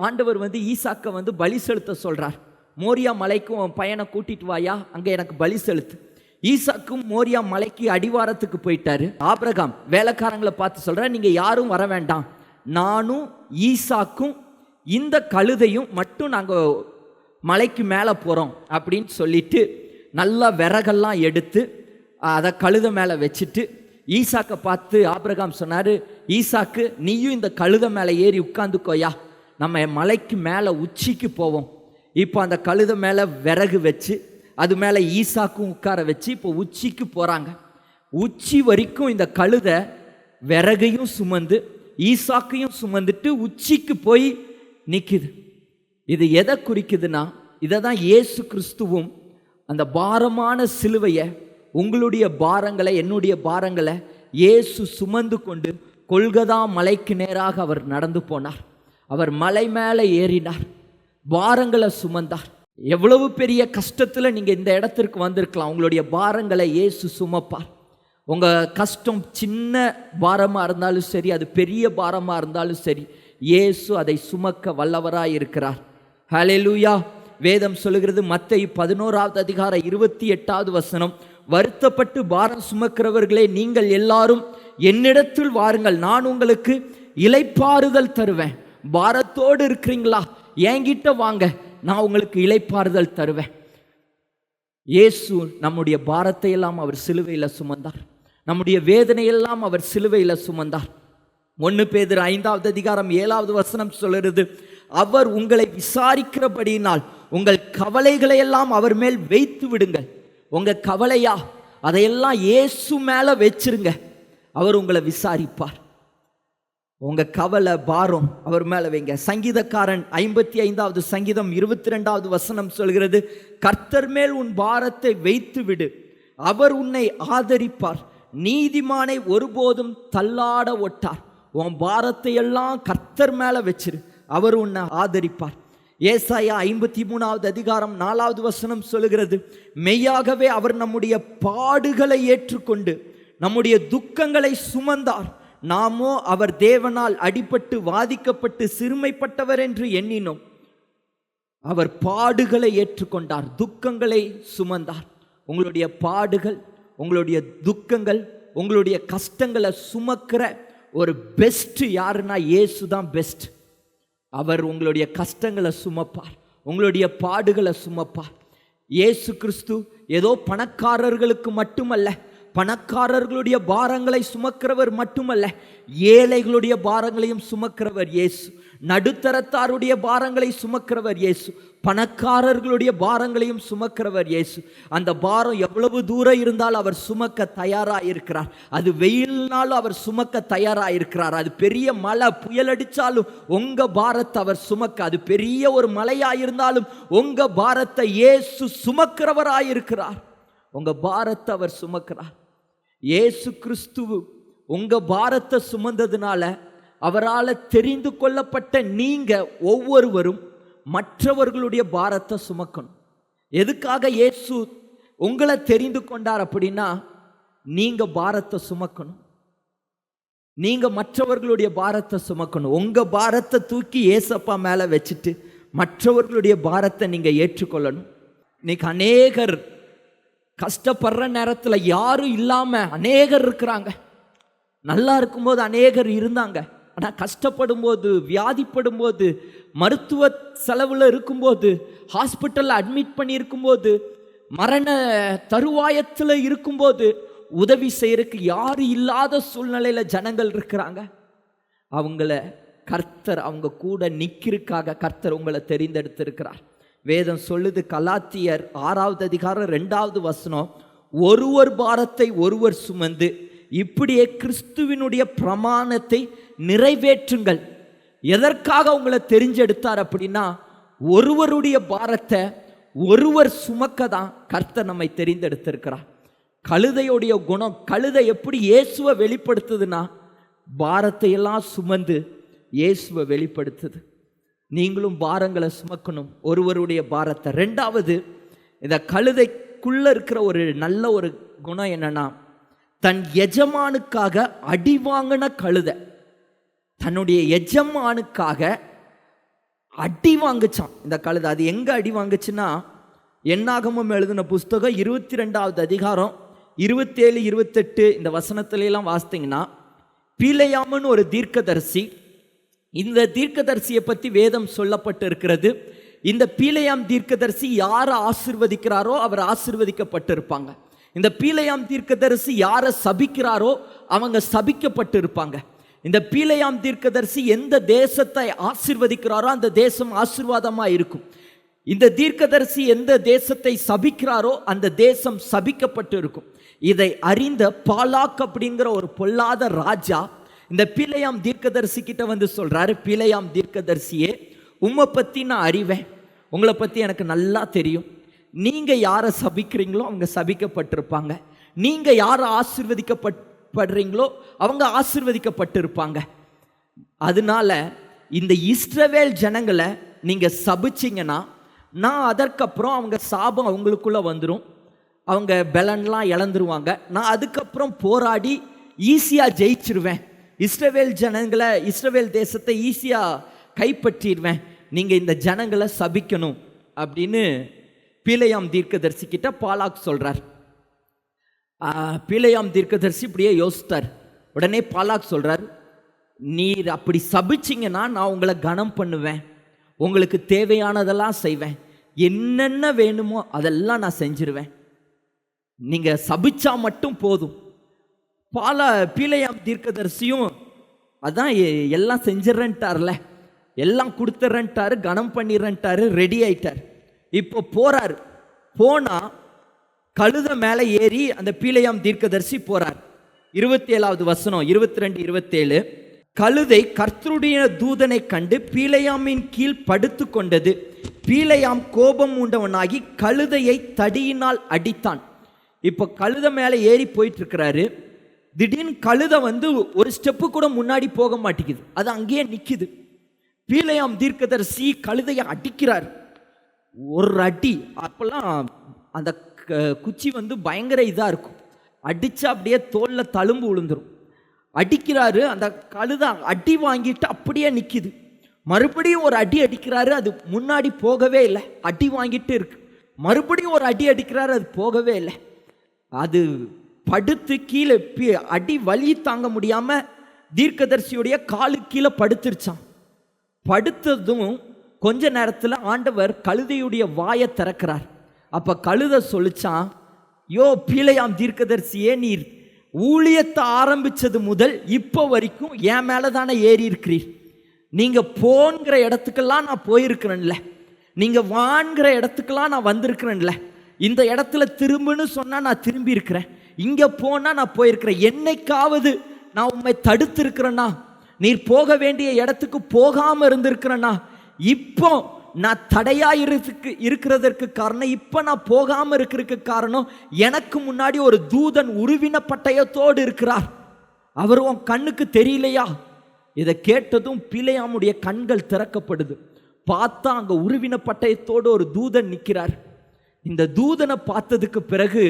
ஆண்டவர் ஈசாக்கை பலி செலுத்த சொல்றார். மோரியா மலைக்கும் பையனை கூட்டிட்டு வாயா, அங்கே எனக்கு பலி செலுத்து. ஈசாக்கும் மோரியா மலைக்கு அடிவாரத்துக்கு போயிட்டாரு. ஆபிரகாம் வேலைக்காரங்களை பார்த்து சொல்ற, நீங்க யாரும் வர வேண்டாம், நானும் ஈசாக்கும் இந்த கழுதையும் மட்டும் நாங்க மலைக்கு மேலே போறோம் அப்படின்னு சொல்லிட்டு நல்லா விறகெல்லாம் எடுத்து அதை கழுதை மேலே வச்சுட்டு ஈசாக்கை பார்த்து ஆபிரகாம் சொன்னாரு, ஈசாக்கு நீயும் இந்த கழுதை மேலே ஏறி உட்காந்துக்கோயா, நம்ம மலைக்கு மேலே உச்சிக்கு போவோம். இப்போ அந்த கழுதை மேலே விறகு வச்சு அது மேலே ஈசாக்கும் உட்கார வச்சு இப்போ உச்சிக்கு போகிறாங்க. உச்சி வரைக்கும் இந்த கழுதை விறகையும் சுமந்து ஈசாக்கையும் சுமந்துட்டு உச்சிக்கு போய் நிற்குது. இது எதை குறிக்குதுன்னா, இதை தான் இயேசு கிறிஸ்துவும் அந்த பாரமான சிலுவையை, உங்களுடைய பாரங்களை என்னுடைய பாரங்களை இயேசு சுமந்து கொண்டு கொல்கதா மலைக்கு நேராக அவர் நடந்து போனார். அவர் மலை மேலே ஏறினார், பாரங்களை சுமந்தார். எவ்வளவு பெரிய கஷ்டத்தில் நீங்கள் இந்த இடத்திற்கு வந்திருக்கலாம், உங்களுடைய பாரங்களை இயேசு சுமப்பார். உங்கள் கஷ்டம் சின்ன பாரமாக இருந்தாலும் சரி, அது பெரிய பாரமாக இருந்தாலும் சரி, இயேசு அதை சுமக்க வல்லவராய் இருக்கிறார். ஹல்லேலூயா. வேதம் சொல்லுகிறது, மத்தேயு 11வது அதிகாரம் 28வது வசனம், வருத்தப்பட்டு பாரம் சுமக்கிறவர்களே நீங்கள் எல்லாரும் என்னிடத்தில் வாருங்கள், நான் உங்களுக்கு இளைப்பாறுதல் தருவேன். பாரத்தோடு இருக்கிறீங்களா, என்கிட்ட வாங்க, நான் உங்களுக்கு இளைப்பாறுதல் தருவேன். இயேசு நம்முடைய பாரத்தை எல்லாம் அவர் சிலுவையில் சுமந்தார், நம்முடைய வேதனையெல்லாம் அவர் சிலுவையில் சுமந்தார். 1 பேதுரு 5வது அதிகாரம் 7வது வசனம் சொல்லுறது, அவர் உங்களை விசாரிக்கிறபடியினால் உங்கள் கவலைகளை எல்லாம் அவர் மேல் வைத்து விடுங்கள். உங்க கவலையா அதையெல்லாம் இயேசு மேல வச்சிருங்க, அவர் உங்களை விசாரிப்பார். உங்க கவலை பாரம் அவர் மேல வைங்க. சங்கீதக்காரன் 55வது சங்கீதம் 22வது வசனம் சொல்கிறது, கர்த்தர் மேல் உன் பாரத்தை வைத்து விடு, அவர் உன்னை ஆதரிப்பார், நீதிமானை ஒருபோதும் தள்ளாட ஒட்டார். உன் பாரத்தை எல்லாம் கர்த்தர் மேல வச்சிரு, அவர் உன்னை ஆதரிப்பார். ஏசாயா 53வது அதிகாரம் 4வது வசனம் சொல்லுகிறது, மெய்யாகவே அவர் நம்முடைய பாடுகளை ஏற்றுக்கொண்டு நம்முடைய துக்கங்களை சுமந்தார், நாமோ அவர் தேவனால் அடிபட்டு வாதிக்கப்பட்டு சிறுமைப்பட்டவர் என்று எண்ணினோம். அவர் பாடுகளை ஏற்றுக்கொண்டார், துக்கங்களை சுமந்தார். உங்களுடைய பாடுகள், உங்களுடைய துக்கங்கள், உங்களுடைய கஷ்டங்களை சுமக்கிற ஒரு பெஸ்ட் யாருன்னா இயேசு தான் பெஸ்ட். அவர் உங்களுடைய கஷ்டங்களை சுமப்பார், உங்களுடைய பாடுகளை சுமப்பார். இயேசு கிறிஸ்து ஏதோ பணக்காரர்களுக்கு மட்டுமல்ல, பணக்காரர்களுடைய பாரங்களை சுமக்கிறவர் மட்டுமல்ல, ஏழைகளுடைய பாரங்களையும் சுமக்கிறவர் இயேசு. நடுத்தரத்தாருடைய பாரங்களை சுமக்கிறவர் இயேசு, பணக்காரர்களுடைய பாரங்களையும் சுமக்கிறவர் இயேசு. அந்த பாரம் எவ்வளவு தூரம் இருந்தாலும் அவர் சுமக்க தயாராக இருக்கிறார். அது வெயில்னாலும் அவர் சுமக்க தயாராக இருக்கிறார். அது பெரிய மழை புயல் அடித்தாலும் உங்க பாரத்தை அவர் சுமக்க, அது பெரிய ஒரு மலையாக இருந்தாலும் உங்க பாரத்தை இயேசு சுமக்கிறவராக இருக்கிறார். உங்க பாரத்தை அவர் சுமக்கிறார். இயேசு கிறிஸ்து உங்க பாரத்தை சுமந்ததுனால அவரால் தெரிந்து கொள்ளப்பட்ட நீங்க ஒவ்வொருவரும் மற்றவர்களுடைய பாரத்தை சுமக்கணும். எதுக்காக இயேசு உங்களை தெரிந்து கொண்டார் அப்படின்னா, நீங்க பாரத்தை சுமக்கணும், நீங்க மற்றவர்களுடைய பாரத்தை சுமக்கணும். உங்க பாரத்தை தூக்கி ஏசப்பா மேல வச்சுட்டு மற்றவர்களுடைய பாரத்தை நீங்க ஏற்றுக்கொள்ளணும். இன்னைக்கு அநேகர் கஷ்டப்படுற நேரத்தில் யாரும் இல்லாம அநேகர் இருக்கிறாங்க. நல்லா இருக்கும்போது அநேகர் இருந்தாங்க, ஆனால் கஷ்டப்படும் போது, வியாதிப்படும் போது, மருத்துவ செலவில் இருக்கும்போது, ஹாஸ்பிட்டலில் அட்மிட் பண்ணி இருக்கும்போது, மரண தருவாயத்தில் இருக்கும்போது உதவி செய்யறதுக்கு யாரும் இல்லாத சூழ்நிலையில் ஜனங்கள் இருக்கிறாங்க. அவங்கள கர்த்தர் அவங்க கூட நிற்கிறதுக்காக கர்த்தர் உங்களை தெரிந்தெடுத்திருக்கிறார். வேதம் சொல்லுது, கலாத்தியர் 6வது அதிகாரம் 2வது வசனம், ஒருவர் பாரத்தை ஒருவர் சுமந்து இப்படியே கிறிஸ்துவினுடைய பிரமாணத்தை நிறைவேற்றுங்கள். எதற்காக உங்களை தெரிஞ்செடுத்தார் அப்படின்னா, ஒருவருடைய பாரத்தை ஒருவர் சுமக்க தான் கர்த்தர் நம்மை தெரிந்தெடுத்திருக்கிறார். கழுதையுடைய குணம், கழுதை எப்படி இயேசுவை வெளிப்படுத்துதுன்னா, பாரத்தை எல்லாம் சுமந்து இயேசுவை வெளிப்படுத்துது. நீங்களும் பாரங்களை சுமக்கணும், ஒருவருடைய பாரத்தை. ரெண்டாவது, இந்த கழுதைக்குள்ள இருக்கிற ஒரு நல்ல ஒரு குணம் என்னன்னா, தன் எஜமானுக்காக அடி வாங்கின கழுதை தன்னுடைய எஜமானுக்காக அடி வாங்குச்சான் இந்த கழுதை. அது எங்க அடி வாங்குச்சுன்னா, என்னாகமம் எழுதின புஸ்தகம் 22வது அதிகாரம் 27, 28 இந்த வசனத்திலாம் வாசித்தீங்கன்னா, பீலேயாமுன்னு ஒரு தீர்க்கதரிசி. இந்த தீர்க்கதரிசியை பற்றி வேதம் சொல்லப்பட்டு இருக்கிறது. இந்த பீலேயாம் தீர்க்கதரிசி யாரை ஆசீர்வதிக்கிறாரோ அவர் ஆசீர்வதிக்கப்பட்டிருப்பாங்க. இந்த பீலேயாம் தீர்க்கதரிசி யாரை சபிக்கிறாரோ அவங்க சபிக்கப்பட்டு இருப்பாங்க. இந்த பீலேயாம் தீர்க்கதரிசி எந்த தேசத்தை ஆசீர்வதிக்கிறாரோ அந்த தேசம் ஆசீர்வாதமாக இருக்கும். இந்த தீர்க்கதரிசி எந்த தேசத்தை சபிக்கிறாரோ அந்த தேசம் சபிக்கப்பட்டு இருக்கும். இதை அறிந்த பாலாக் அப்படிங்கிற ஒரு பொல்லாத ராஜா இந்த பீலேயாம் தீர்க்கதரிசி கிட்ட வந்து சொல்றாரு, பீலேயாம் தீர்க்கதரிசியே, உம்மை பற்றி நான் அறிவேன், உங்களை பற்றி எனக்கு நல்லா தெரியும். நீங்கள் யாரை சபிக்கிறீங்களோ அவங்க சபிக்கப்பட்டிருப்பாங்க, நீங்கள் யாரை ஆசீர்வதிக்கப்படுறீங்களோ அவங்க ஆசீர்வதிக்கப்பட்டிருப்பாங்க. அதனால இந்த இஸ்ரவேல் ஜனங்களை நீங்கள் சபிச்சிங்கன்னா நான் அதற்கப்புறம் அவங்க சாபம் அவங்களுக்குள்ளே வந்துடும், அவங்க பலன்லாம் இழந்துருவாங்க. நான் அதுக்கப்புறம் போராடி ஈஸியாக ஜெயிச்சிருவேன், இஸ்ரவேல் ஜனங்களை, இஸ்ரவேல் தேசத்தை ஈஸியாக கைப்பற்றிடுவேன். நீங்கள் இந்த ஜனங்களை சபிக்கணும் அப்படின்னு பீலேயாம் தீர்க்கதரிசி கிட்ட பாலாக் சொல்கிறார். பீலேயாம் தீர்க்கதரிசி இப்படியே யோசித்தார். உடனே பாலாக் சொல்கிறார், நீர் அப்படி சபிச்சிங்கன்னா நான் உங்களை கனம் பண்ணுவேன், உங்களுக்கு தேவையானதெல்லாம் செய்வேன், என்னென்ன வேணுமோ அதெல்லாம் நான் செஞ்சிருவேன், நீங்கள் சபிச்சா மட்டும் போதும். பீலேயாம் தீர்க்கதரிசியும் அதான் எல்லாம் செஞ்சிடறேன்ட்டார்ல, எல்லாம் கொடுத்துட்றேன்ட்டாரு, கனம் பண்ணிடுறேன்ட்டாரு, ரெடி ஆயிட்டார். இப்போ போறார். போனால் கழுதை மேலே ஏறி அந்த பீலேயாம் தீர்க்கதரிசி போறார். 27வது வசனம் 22, 27. கழுதை கர்த்தருடைய தூதனை கண்டு பீலேயாமின் கீழ் படுத்து கொண்டது. பீலேயாம் கோபம் உண்டவனாகி கழுதையை தடியினால் அடித்தான். இப்போ கழுதை மேலே ஏறி போயிட்டு இருக்கிறாரு. திடீர்னு கழுதை வந்து ஒரு ஸ்டெப்பு கூட முன்னாடி போக மாட்டேங்குது, அது அங்கேயே நிற்குது. பீலேயாம் தீர்க்கதரிசி கழுதையை அடிக்கிறார், ஒரு அடி. அப்பெல்லாம் அந்த குச்சி வந்து பயங்கர இதாக இருக்கும், அடித்தா அப்படியே தோலில் தழும்பு விழுந்துடும். அடிக்கிறாரு, அந்த கழுதை அடி வாங்கிட்டு அப்படியே நிற்கிது. மறுபடியும் ஒரு அடி அடிக்கிறாரு, அது முன்னாடி போகவே இல்லை, அடி வாங்கிட்டு இருக்கு. மறுபடியும் ஒரு அடி அடிக்கிறாரு, அது போகவே இல்லை. அது படுத்து கீழே அடி வலி தாங்க முடியாம தீர்க்கதரிசியுடைய காலு கீழே படுத்துருச்சான். படுத்ததும் கொஞ்ச நேரத்தில் ஆண்டவர் கழுதையுடைய வாயை திறக்கிறார். அப்ப கழுதை சொல்லிச்சான், யோ பீலேயாம் தீர்க்கதரிசியே, நீர் ஊழியத்தை ஆரம்பிச்சது முதல் இப்போ வரைக்கும் என் மேலே தானே ஏறி இருக்கிறீர். நீங்க போங்கிற இடத்துக்கெல்லாம் நான் போயிருக்கிறேன்ல, நீங்க வான்கிற இடத்துக்கெல்லாம் நான் வந்திருக்கிறேன்ல, இந்த இடத்துல திரும்புன்னு சொன்னா நான் திரும்பி இருக்கிறேன், இங்க போனா நான் போயிருக்கிறேன். என்னைக்காவது நான் உண்மை தடுத்து இருக்கிறேன்னா, நீர் போக வேண்டிய இடத்துக்கு போகாம இருந்திருக்கிறேன்னா, இப்போ நான் தடையா இருக்கிறதற்கு காரணம், இப்போ நான் போகாம இருக்கிறதுக்கு காரணம், எனக்கு முன்னாடி ஒரு தூதன் உருவின பட்டயத்தோடு இருக்கிறார், அவர் உன் கண்ணுக்கு தெரியலையா? இதை கேட்டதும் பீலேயாமுடைய கண்கள் திறக்கப்படுது. பார்த்தா அங்க உருவின பட்டயத்தோடு ஒரு தூதன் நிற்கிறார். இந்த தூதனை பார்த்ததுக்கு பிறகு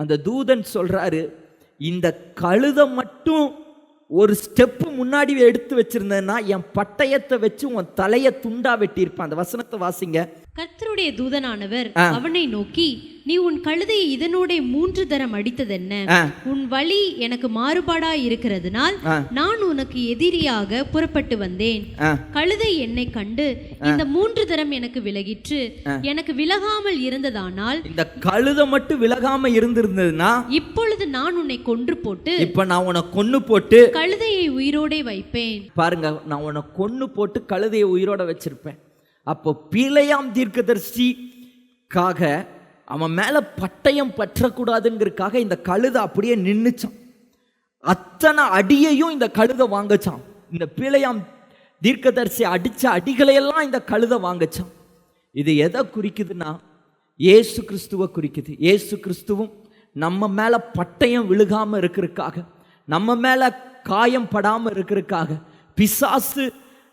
அந்த தூதன் சொல்றாரு, இந்த கழுதை மட்டும் ஒரு ஸ்டெப்பு முன்னாடி எடுத்து வச்சிருந்தேன்னா என் பட்டயத்தை வச்சு உன் தலையை துண்டா வெட்டியிருப்பான். அந்த வசனத்தை வாசிங்க. கர்த்தருடைய தூதனானவர் அவனை நோக்கி, நீ உன் கழுதையை இதனோட 3 தரம் அடித்ததென்ன? உன் வழி எனக்கு மாறுபாடா இருக்கிறதுனால் நான் உனக்கு எதிரியாக புறப்பட்டு வந்தேன். கழுதை என்னை கண்டு இந்த 3 தரம் எனக்கு விலகிற்று. எனக்கு விலகாமல் இருந்ததானால், இந்த கழுதை மட்டும் விலகாம இருந்திருந்ததுன்னா இப்பொழுது நான் உன்னை கொன்று போட்டு, இப்ப நான் உன்னை கொன்னு போட்டு கழுதையை உயிரோட வைப்பேன். பாருங்க, நான் உன்னை கொன்னு போட்டு கழுதையை உயிரோட வச்சிருப்பேன். அப்போ பீலேயாம் தீர்க்கதரிசிக்காக அவன் மேல பட்டயம் பற்றக்கூடாதுங்கிறதுக்காக இந்த கழுதை அப்படியே நின்னுச்சான். அத்தனை அடியையும் இந்த கழுதை வாங்கச்சான். இந்த பீலேயாம் தீர்க்கதரிசி அடிச்ச அடிகளையெல்லாம் இந்த கழுதை வாங்கச்சான். இது எதை குறிக்குதுன்னா, இயேசு கிறிஸ்துவை குறிக்குது. இயேசு கிறிஸ்துவும் நம்ம மேல பட்டயம் விழுகாம இருக்கிறதுக்காக, நம்ம மேல காயம் படாமல் இருக்கிறதுக்காக, பிசாசு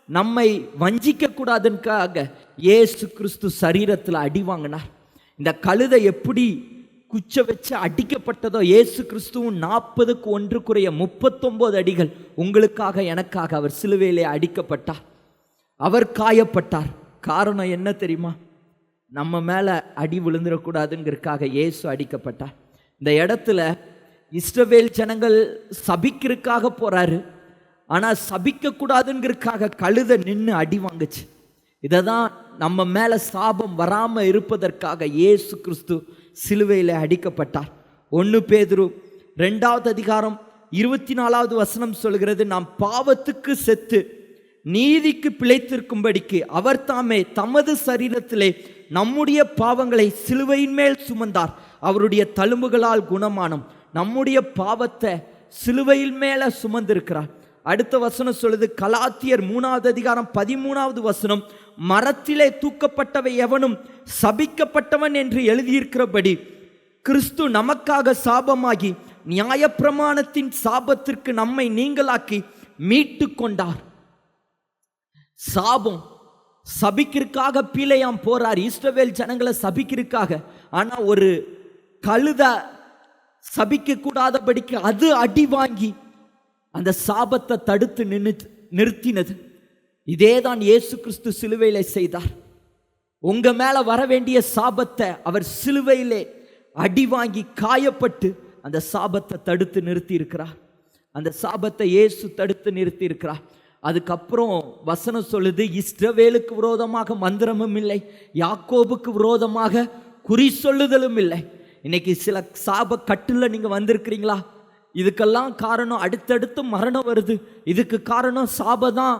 நம்மை வஞ்சிக்க கூடாதுக்காக இயேசு கிறிஸ்து சரீரத்தில் அடி வாங்கினார். இந்த கழுதை எப்படி குச்ச வச்சு அடிக்கப்பட்டதோ, இயேசு கிறிஸ்துவும் 40க்கு 1 குறைய 39 அடிகள் உங்களுக்காக எனக்காக அவர் சிலுவையிலே அடிக்கப்பட்டார். அவர் காயப்பட்டார். காரணம் என்ன தெரியுமா? நம்ம மேலே அடி விழுந்துடக்கூடாதுங்கிறதுக்காக இயேசு அடிக்கப்பட்டார். இந்த இடத்துல இஸ்ரவேல் ஜனங்கள் சபிக்கிறதுக்காக போறாரு, ஆனால் சபிக்கக்கூடாதுங்கிறதுக்காக கழுதை நின்று அடி வாங்குச்சு. இதை தான் நம்ம மேலே சாபம் வராமல் இருப்பதற்காக இயேசு கிறிஸ்து சிலுவையில் அடிக்கப்பட்டார். 1 பேதுரு 2வது அதிகாரம் 24வது வசனம் சொல்கிறது, நாம் பாவத்துக்கு செத்து நீதிக்கு பிழைத்திருக்கும்படிக்கு அவர் தாமே தமது சரீரத்திலே நம்முடைய பாவங்களை சிலுவையின் மேல் சுமந்தார், அவருடைய தழும்புகளால் குணமானோம். நம்முடைய பாவத்தை சிலுவையின் மேல சுமந்திருக்கிறார். அடுத்த வசனம் சொல்லுது, கலாத்தியர் 3வது அதிகாரம் 13வது வசனம், மரத்திலே தூக்கப்பட்டவை எவனும் சபிக்கப்பட்டவன் என்று எழுதியிருக்கிறபடி கிறிஸ்து நமக்காக சாபமாகி நியாயப்பிரமாணத்தின் சாபத்திற்கு நம்மை நீங்களாக்கி மீட்டு கொண்டார். சாபம் சபிக்கிறதுக்காக பீலையாம் போறார், இஸ்ரவேல் ஜனங்களை சபிக்கிறதுக்காக. ஆனா ஒரு கழுத சபிக்க கூடாதபடிக்கு அது அடி வாங்கி அந்த சாபத்தை தடுத்து நிறுத்தினது. இதேதான் இயேசு கிறிஸ்து சிலுவையிலே செய்தார். உங்க மேல வர வேண்டிய சாபத்தை அவர் சிலுவையிலே அடி வாங்கி காயப்பட்டு அந்த சாபத்தை தடுத்து நிறுத்தி இருக்கிறார். அந்த சாபத்தை இயேசு தடுத்து நிறுத்தி இருக்கிறார். அதுக்கப்புறம் வசனம் சொல்லுது, இஸ்ரவேலுக்கு விரோதமாக மந்திரமும் இல்லை, யாக்கோபுக்கு விரோதமாக குறி சொல்லுதலும் இல்லை. இன்னைக்கு சில சாப கட்டுல நீங்க வந்திருக்கிறீங்களா? இதுக்கெல்லாம் காரணம் அடுத்தடுத்து மரணம் வருது, இதுக்கு காரணம் சாபதான்.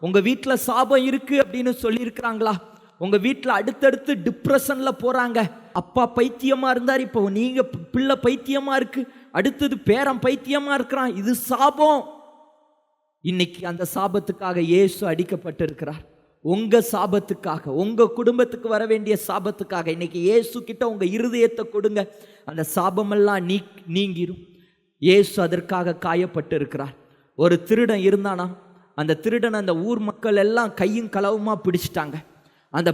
உங்க வீட்டில் சாபம் இருக்கு அப்படின்னு சொல்லியிருக்கிறாங்களா? உங்க வீட்டில் அடுத்தடுத்து டிப்ரெஷன்ல போறாங்க. அப்பா பைத்தியமா இருந்தார், இப்போ நீங்க பிள்ளை பைத்தியமா இருக்கு, அடுத்தது பேரன் பைத்தியமா இருக்கிறான், இது சாபம். இன்னைக்கு அந்த சாபத்துக்காக இயேசு அடிக்கப்பட்டிருக்கிறார். உங்க சாபத்துக்காக, உங்க குடும்பத்துக்கு வர வேண்டிய சாபத்துக்காக இன்னைக்கு இயேசு கிட்ட உங்க இருதயத்தை கொடுங்க, அந்த சாபமெல்லாம் நீங்கிரும். இயேசு அதற்காக காயப்பட்டு இருக்கிறார். ஒரு திருடன் இருந்தானா, அந்த திருடன் அந்த ஊர் மக்கள் எல்லாம் கையும் களவுமா பிடிச்சிட்டாங்க. அந்த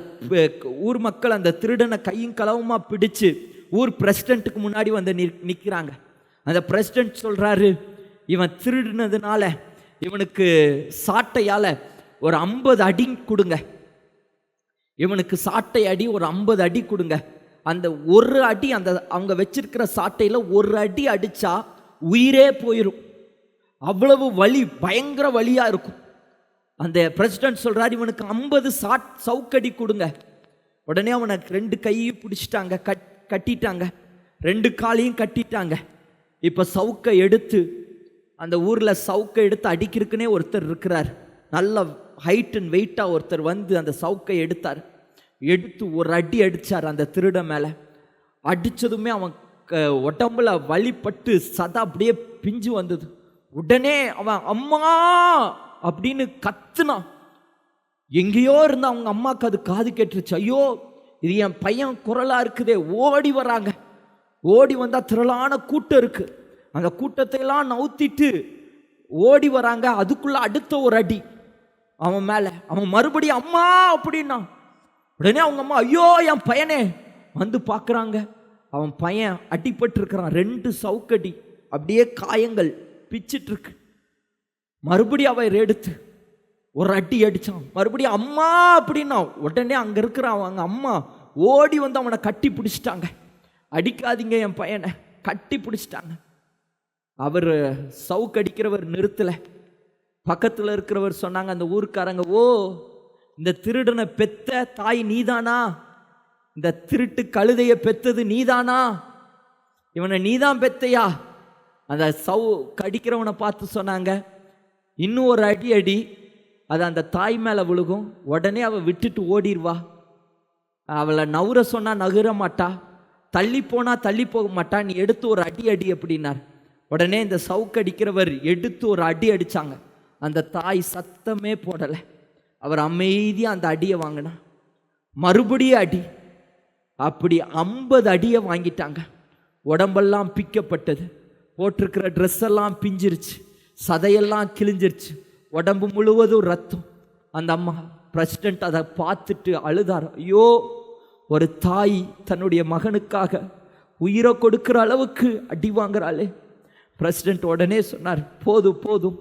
ஊர் மக்கள் அந்த திருடனை கையும் களவுமா பிடிச்சு ஊர் பிரசிடென்ட்டுக்கு முன்னாடி வந்து நிற்கிறாங்க. அந்த பிரசிடென்ட் சொல்றாரு, இவன் திருடினதுனால இவனுக்கு சாட்டையால ஒரு 50 அடி கொடுங்க, இவனுக்கு சாட்டை அடி ஒரு 50 அடி கொடுங்க. அந்த ஒரு அடி, அந்த அவங்க வச்சிருக்கிற சாட்டையில ஒரு அடி அடிச்சா உயிரே போயிடும், அவ்வளவு வலி, பயங்கர வலியா இருக்கும். அந்த பிரசிடென்ட் சொல்றாரு, இவனுக்கு 50 சவுக்கடி கொடுங்க. உடனே அவனை 2 கையையும் பிடிச்சிட்டாங்க, கட்டிட்டாங்க, 2 காலையும் கட்டிட்டாங்க. இப்ப சவுக்கை எடுத்து, அந்த ஊர்ல சவுக்கை எடுத்து அடிக்கிறதுக்குனே ஒருத்தர் இருக்கிறார், நல்ல ஹைட் அண்ட் வெயிட்டா ஒருத்தர் வந்து அந்த சவுக்கை எடுத்தார். எடுத்து ஒரு அடி அடிச்சார் அந்த திருட மேல. அடிச்சதுமே அவன் உடம்புல வலிப்பட்டு சதா அப்படியே பிஞ்சு வந்தது. உடனே அவன் அம்மா அப்படின்னு கத்துனான். எங்கேயோ இருந்த அவங்க அம்மாவுக்கு அது காது கேட்டுருச்சு. ஐயோ, இது என் பையன் குரலா இருக்குதே. ஓடி வராங்க. ஓடி வந்தா திரளான கூட்டம் இருக்கு. அந்த கூட்டத்தை எல்லாம் நவுத்திட்டு ஓடி வராங்க. அதுக்குள்ள அடுத்த ஒரு அடி அவன் மேல. அவன் மறுபடியும் அம்மா அப்படின்னா, உடனே அவங்க அம்மா ஐயோ என் பையனே வந்து பார்க்குறாங்க. அவன் பையன் அடிபட்டு இருக்கிறான், 2 சவுக்கடி, அப்படியே காயங்கள் பிச்சிட்டு இருக்கு. மறுபடியும் அவன் எடுத்து ஒரு அடி அடிச்சான். மறுபடியும் அம்மா அப்படின்னா, உடனே அங்க இருக்கிற அவங்க அம்மா ஓடி வந்து அவனை கட்டி பிடிச்சிட்டாங்க. அடிக்காதீங்க என் பையனை, கட்டி பிடிச்சிட்டாங்க. அவர் சவுக்கு அடிக்கிறவர் நிறுத்தல. பக்கத்தில் இருக்கிறவர் சொன்னாங்க, அந்த ஊருக்காரங்க, ஓ இந்த திருடனை பெத்த தாய் நீதானா? இந்த திருட்டு கழுதையை பெத்தது நீதானா? இவனை நீதான் பெத்தையா? அந்த கடிக்கிறவனை பார்த்து சொன்னாங்க, இன்னும் ஒரு அடி அடி, அது அந்த தாய் மேலே விழுகும், உடனே அவள் விட்டுட்டு ஓடிடுவா. அவளை நவுற சொன்னா நகுற மாட்டா, தள்ளி போனா தள்ளி போக மாட்டா, நீ எடுத்து ஒரு அடி அடி அப்படின்னார். உடனே இந்த சவுக்கு அடிக்கிறவர் எடுத்து ஒரு அடி அடிச்சாங்க. அந்த தாய் சத்தமே போடலை. அவர் அமைதியாக அந்த அடியை வாங்கினா. மறுபடியும் அடி. அப்படி 50 அடியை வாங்கிட்டாங்க. உடம்பெல்லாம் பிக்கப்பட்டது. போட்டிருக்கிற ட்ரெஸ் எல்லாம் பிஞ்சிருச்சு. சதையெல்லாம் கிழிஞ்சிருச்சு, உடம்பு முழுவதும் ரத்தம். அந்த அம்மா பிரசிடென்ட் அதை பார்த்துட்டு அழுதார். ஐயோ, ஒரு தாய் தன்னுடைய மகனுக்காக உயிரை கொடுக்கிற அளவுக்கு அடி வாங்குறாளே. பிரசிடென்ட் உடனே சொன்னார், போதும் போதும்,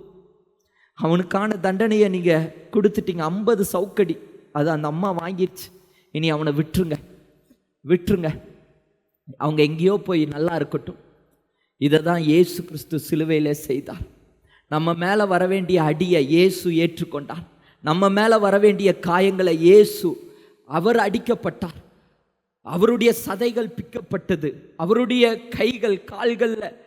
அவனுக்கான தண்டனையை நீங்கள் கொடுத்துட்டீங்க, 50 சவுக்கடி. அது அந்த அம்மா வாங்கிடுச்சு, இனி அவனை விட்டுருங்க விட்டுருங்க, அவங்க எங்கேயோ போய் நல்லா இருக்கட்டும். இதை தான் இயேசு கிறிஸ்து சிலுவையில் செய்தார். நம்ம மேலே வர வேண்டிய அடியை இயேசு ஏற்றுக்கொண்டார். நம்ம மேலே வர வேண்டிய காயங்களை இயேசு, அவர் அடிக்கப்பட்டார், அவருடைய சதைகள் பிக்கப்பட்டது, அவருடைய கைகள் கால்களில்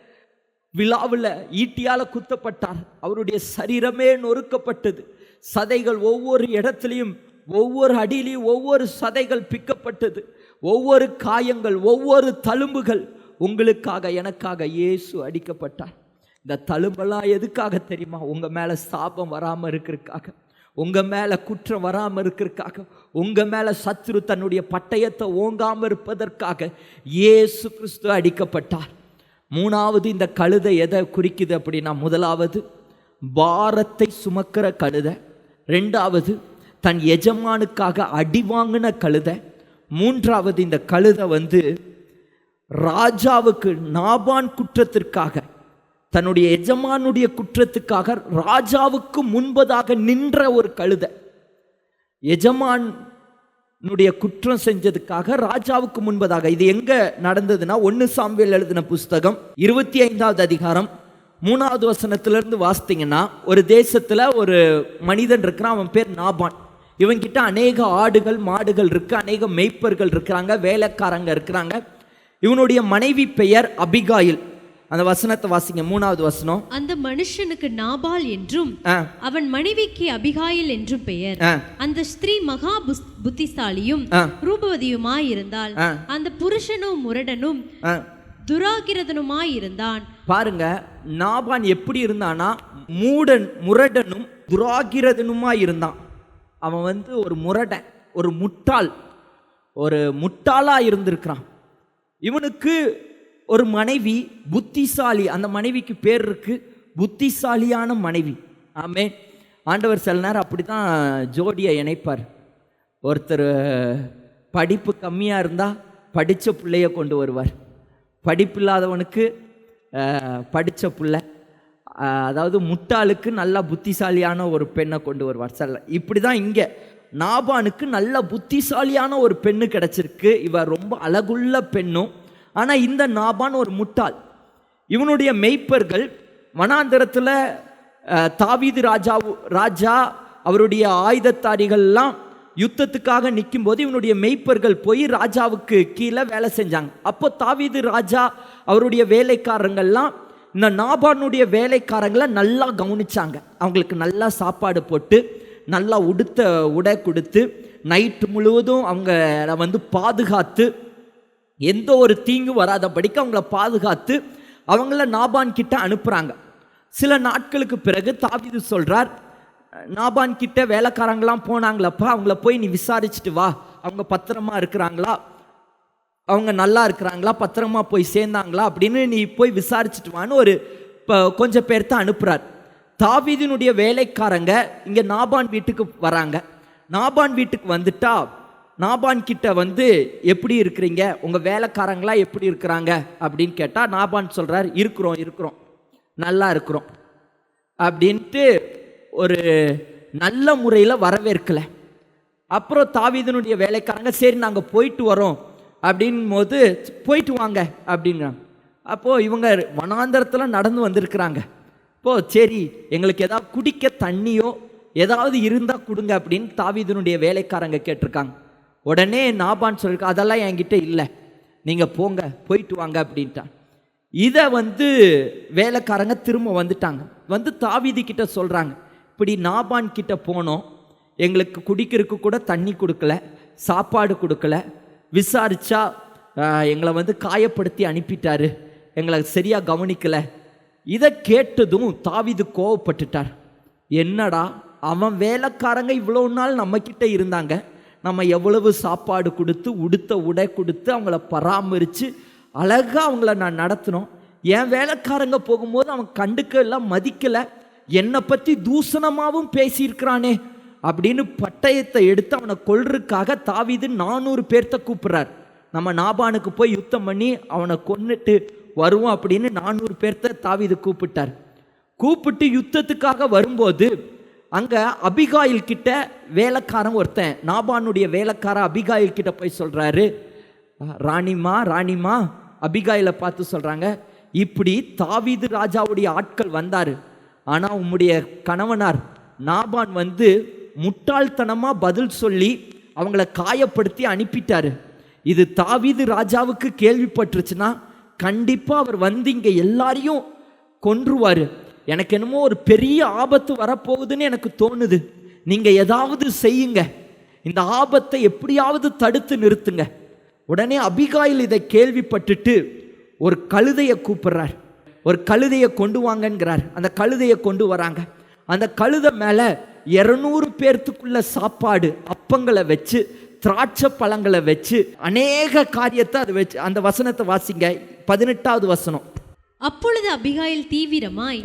விழாவில் ஈட்டியால் குத்தப்பட்டார், அவருடைய சரீரமே நொறுக்கப்பட்டது, சதைகள் ஒவ்வொரு இடத்துலையும் ஒவ்வொரு அடியிலையும் ஒவ்வொரு சதைகள் பிக்கப்பட்டது, ஒவ்வொரு காயங்கள் ஒவ்வொரு தழும்புகள் உங்களுக்காக எனக்காக இயேசு அடிக்கப்பட்டார். இந்த தழும்பெல்லாம் எதுக்காக தெரியுமா? உங்கள் மேலே சாபம் வராமல் இருக்கிறதுக்காக, உங்கள் மேலே குற்றம் வராமல் இருக்கிறதுக்காக, உங்கள் மேலே சத்துரு தன்னுடைய பட்டயத்தை ஓங்காமல் இருப்பதற்காக இயேசு கிறிஸ்து அடிக்கப்பட்டார். மூணாவது, இந்த கழுதை எதை குறிக்குது அப்படின்னா, முதலாவது பாரத்தை சுமக்கிற கழுதை, ரெண்டாவது தன் எஜமானுக்காக அடி வாங்கின கழுதை, மூன்றாவது இந்த கழுதை ராஜாவுக்கு நாபான் குற்றத்திற்காக, தன்னுடைய எஜமானுடைய குற்றத்துக்காக ராஜாவுக்கு முன்பதாக நின்ற ஒரு கழுதை. எஜமானுடைய குற்றம் செஞ்சதுக்காக ராஜாவுக்கு முன்பதாக. இது எங்க நடந்ததுன்னா, 1 சாமுவேல் எழுதின புஸ்தகம் 25வது அதிகாரம் 3வது வசனத்திலிருந்து வாசித்தீங்கன்னா, ஒரு தேசத்துல ஒரு மனிதன் இருக்கிறான், அவன் பேர் நாபான். இவன்கிட்ட அநேக ஆடுகள் மாடுகள் இருக்கு, அநேக மேய்ப்பர்கள் இருக்கிறாங்க, வேலைக்காரங்க இருக்கிறாங்க. இவனுடைய மனைவி பெயர் அபிகாயில். அந்த வசனத்தை வாசிங்க, 3வது வசனம். அந்த மனுஷனுக்கு நாபால் என்றும் அவன் மனைவிக்கு அபிகாயில் என்றும் பெயர். அந்த ஸ்திரீ மகா புத்திசாலியும் ரூபவதியுமாய் இருந்தால், அந்த புருஷனும் முரடனும் துராகிரதனுமாயிருந்தான். பாருங்க, நாபான் எப்படி இருந்தானா? முரடனும் துராகிரதனுமாய் இருந்தான். அவன் ஒரு முரடன், ஒரு முட்டாள், ஒரு முட்டாளா இருந்திருக்கிறான். இவனுக்கு ஒரு மனைவி புத்திசாலி, அந்த மனைவிக்கு பேர் இருக்கு புத்திசாலியான மனைவி. ஆமே, ஆண்டவர் சில நேரம் அப்படி தான் ஜோடியை இணைப்பார். ஒருத்தர் படிப்பு கம்மியாக இருந்தால் படித்த பிள்ளைய கொண்டு வருவார், படிப்பு இல்லாதவனுக்கு படித்த பிள்ளை, அதாவது முட்டாளுக்கு நல்ல புத்திசாலியான ஒரு பெண்ணை கொண்டு வருவார். சில இப்படி தான் இங்கே நாபானுக்கு நல்ல புத்திசாலியான ஒரு பெண்ணு கிடச்சிருக்கு. இவ ரொம்ப அழகுள்ள பெண்ணும். ஆனால் இந்த நாபான் ஒரு முட்டாள். இவனுடைய மெய்ப்பர்கள் வனாந்தரத்தில் தாவீது ராஜா அவருடைய ஆயுதத்தாரிகள்லாம் யுத்தத்துக்காக நிற்கும்போது இவனுடைய மெய்ப்பர்கள் போய் ராஜாவுக்கு கீழே வேலை செஞ்சாங்க. அப்போ தாவீது ராஜா அவருடைய வேலைக்காரங்கள்லாம் இந்த நாபானுடைய வேலைக்காரங்களை நல்லா கவனிச்சாங்க. அவங்களுக்கு நல்லா சாப்பாடு போட்டு, நல்லா உடுத்த உடை கொடுத்து, நைட்டு முழுவதும் அவங்கள பாதுகாத்து, எந்த ஒரு தீங்கு வராதபடிக்கு அவங்கள பாதுகாத்து அவங்கள நாபான் கிட்ட அனுப்புகிறாங்க. சில நாட்களுக்கு பிறகு தாவீது சொல்கிறார், நாபான் கிட்ட வேலைக்காரங்களாம் போனாங்களப்பா, அவங்கள போய் நீ விசாரிச்சுட்டு வா, அவங்க பத்திரமா இருக்கிறாங்களா, அவங்க நல்லா இருக்கிறாங்களா, பத்திரமா போய் சேர்ந்தாங்களா அப்படின்னு நீ போய் விசாரிச்சுட்டு வான்னு கொஞ்சம் பேர்த்த அனுப்புகிறார். தாவீதினுடைய வேலைக்காரங்க இங்கே நாபான் வீட்டுக்கு வராங்க. நாபான் வீட்டுக்கு வந்துட்டா நாபான் கிட்ட எப்படி இருக்கிறீங்க, உங்கள் வேலைக்காரங்களா எப்படி இருக்கிறாங்க அப்படின்னு கேட்டால் நாபான் சொல்கிறார், இருக்கிறோம் நல்லா இருக்கிறோம் அப்படின்ட்டு ஒரு நல்ல முறையில் வரவேற்கலை. அப்புறம் தாவீதினுடைய வேலைக்காரங்க சரி நாங்கள் போயிட்டு வரோம் அப்படின் போது போயிட்டு வாங்க அப்படிங்கிறாங்க. அப்போது இவங்க வனாந்தரத்தில் நடந்து வந்திருக்கிறாங்க. இப்போது சரி எங்களுக்கு ஏதாவது குடிக்க தண்ணியோ ஏதாவது இருந்தால் கொடுங்க அப்படின்னு தாவீதினுடைய வேலைக்காரங்க கேட்டிருக்காங்க. உடனே நாபான் சொல்லியிருக்க, அதெல்லாம் என்கிட்ட இல்லை, நீங்கள் போங்க போயிட்டு வாங்க அப்படின்ட்டான். இதை வேலைக்காரங்க திரும்ப வந்துட்டாங்க. தாவீது கிட்ட சொல்கிறாங்க, இப்படி நாபான் கிட்ட போனோம், எங்களுக்கு குடிக்கிறதுக்கு கூட தண்ணி கொடுக்கல, சாப்பாடு கொடுக்கல, விசாரிச்சா எங்களை காயப்படுத்தி அனுப்பிட்டாரு, எங்களை சரியாக கவனிக்கலை. இதை கேட்டதும் தாவீது கோவப்பட்டுட்டார். என்னடா, அவன் வேலைக்காரங்க இவ்வளோ நாள் நம்மக்கிட்ட இருந்தாங்க, நம்ம எவ்வளவு சாப்பாடு கொடுத்து உடுத்த உடை கொடுத்து அவங்கள பராமரித்து அழகாக அவங்கள நான் நடத்தினோம், என் வேலைக்காரங்க போகும்போது அவன் கண்டுக்கல, மதிக்கலை, என்னை பற்றி தூஷணமாகவும் பேசியிருக்கிறானே அப்படின்னு பட்டயத்தை எடுத்து அவனை கொல்றதுக்காக தாவீது 400 பேர்த்த கூப்பிட்றார். நம்ம நாபானுக்கு போய் யுத்தம் பண்ணி அவனை கொன்னுட்டு வருவோம் அப்படின்னு 400 பேர்த்த தாவீது கூப்பிட்டார். கூப்பிட்டு யுத்தத்துக்காக வரும்போது அங்கே அபிகாயில் கிட்ட வேலைக்காரன் ஒருத்தன், நாபானுடைய வேலைக்காரன் அபிகாயில் கிட்ட போய் சொல்கிறாரு, ராணிமா ராணிமா, அபிகாயில பார்த்து சொல்கிறாங்க, இப்படி தாவீது ராஜாவுடைய ஆட்கள் வந்தார், ஆனால் உம்முடைய கணவனார் நாபான் வந்து முட்டாள்தனமாக பதில் சொல்லி அவங்கள காயப்படுத்தி அனுப்பிட்டாரு. இது தாவீது ராஜாவுக்கு கேள்விப்பட்டுருச்சுன்னா கண்டிப்பாக அவர் வந்து இங்கே எல்லாரையும் கொன்றுவார். எனக்கு என்னமோ ஒரு பெரிய ஆபத்து வரப்போகுதுன்னு எனக்கு தோணுது. நீங்கள் ஏதாவது செய்யுங்க, இந்த ஆபத்தை எப்படியாவது தடுத்து நிறுத்துங்க. உடனே அபிகாயில் இதை கேள்விப்பட்டுட்டு ஒரு கழுதையை கூப்பிடுறார். ஒரு கழுதையை கொண்டு வாங்கங்கிறார். அந்த கழுதையை கொண்டு வராங்க. அந்த கழுதை மேலே 200 பேர்த்துக்குள்ள சாப்பாடு, அப்பங்களை வச்சு, திராட்சை பழங்களை வச்சு, அநேக காரியத்தை அதை வச்சு, அந்த வசனத்தை வாசிங்க, 18வது வசனம். அப்பொழுது அபிகாயில் தீவிரமாய்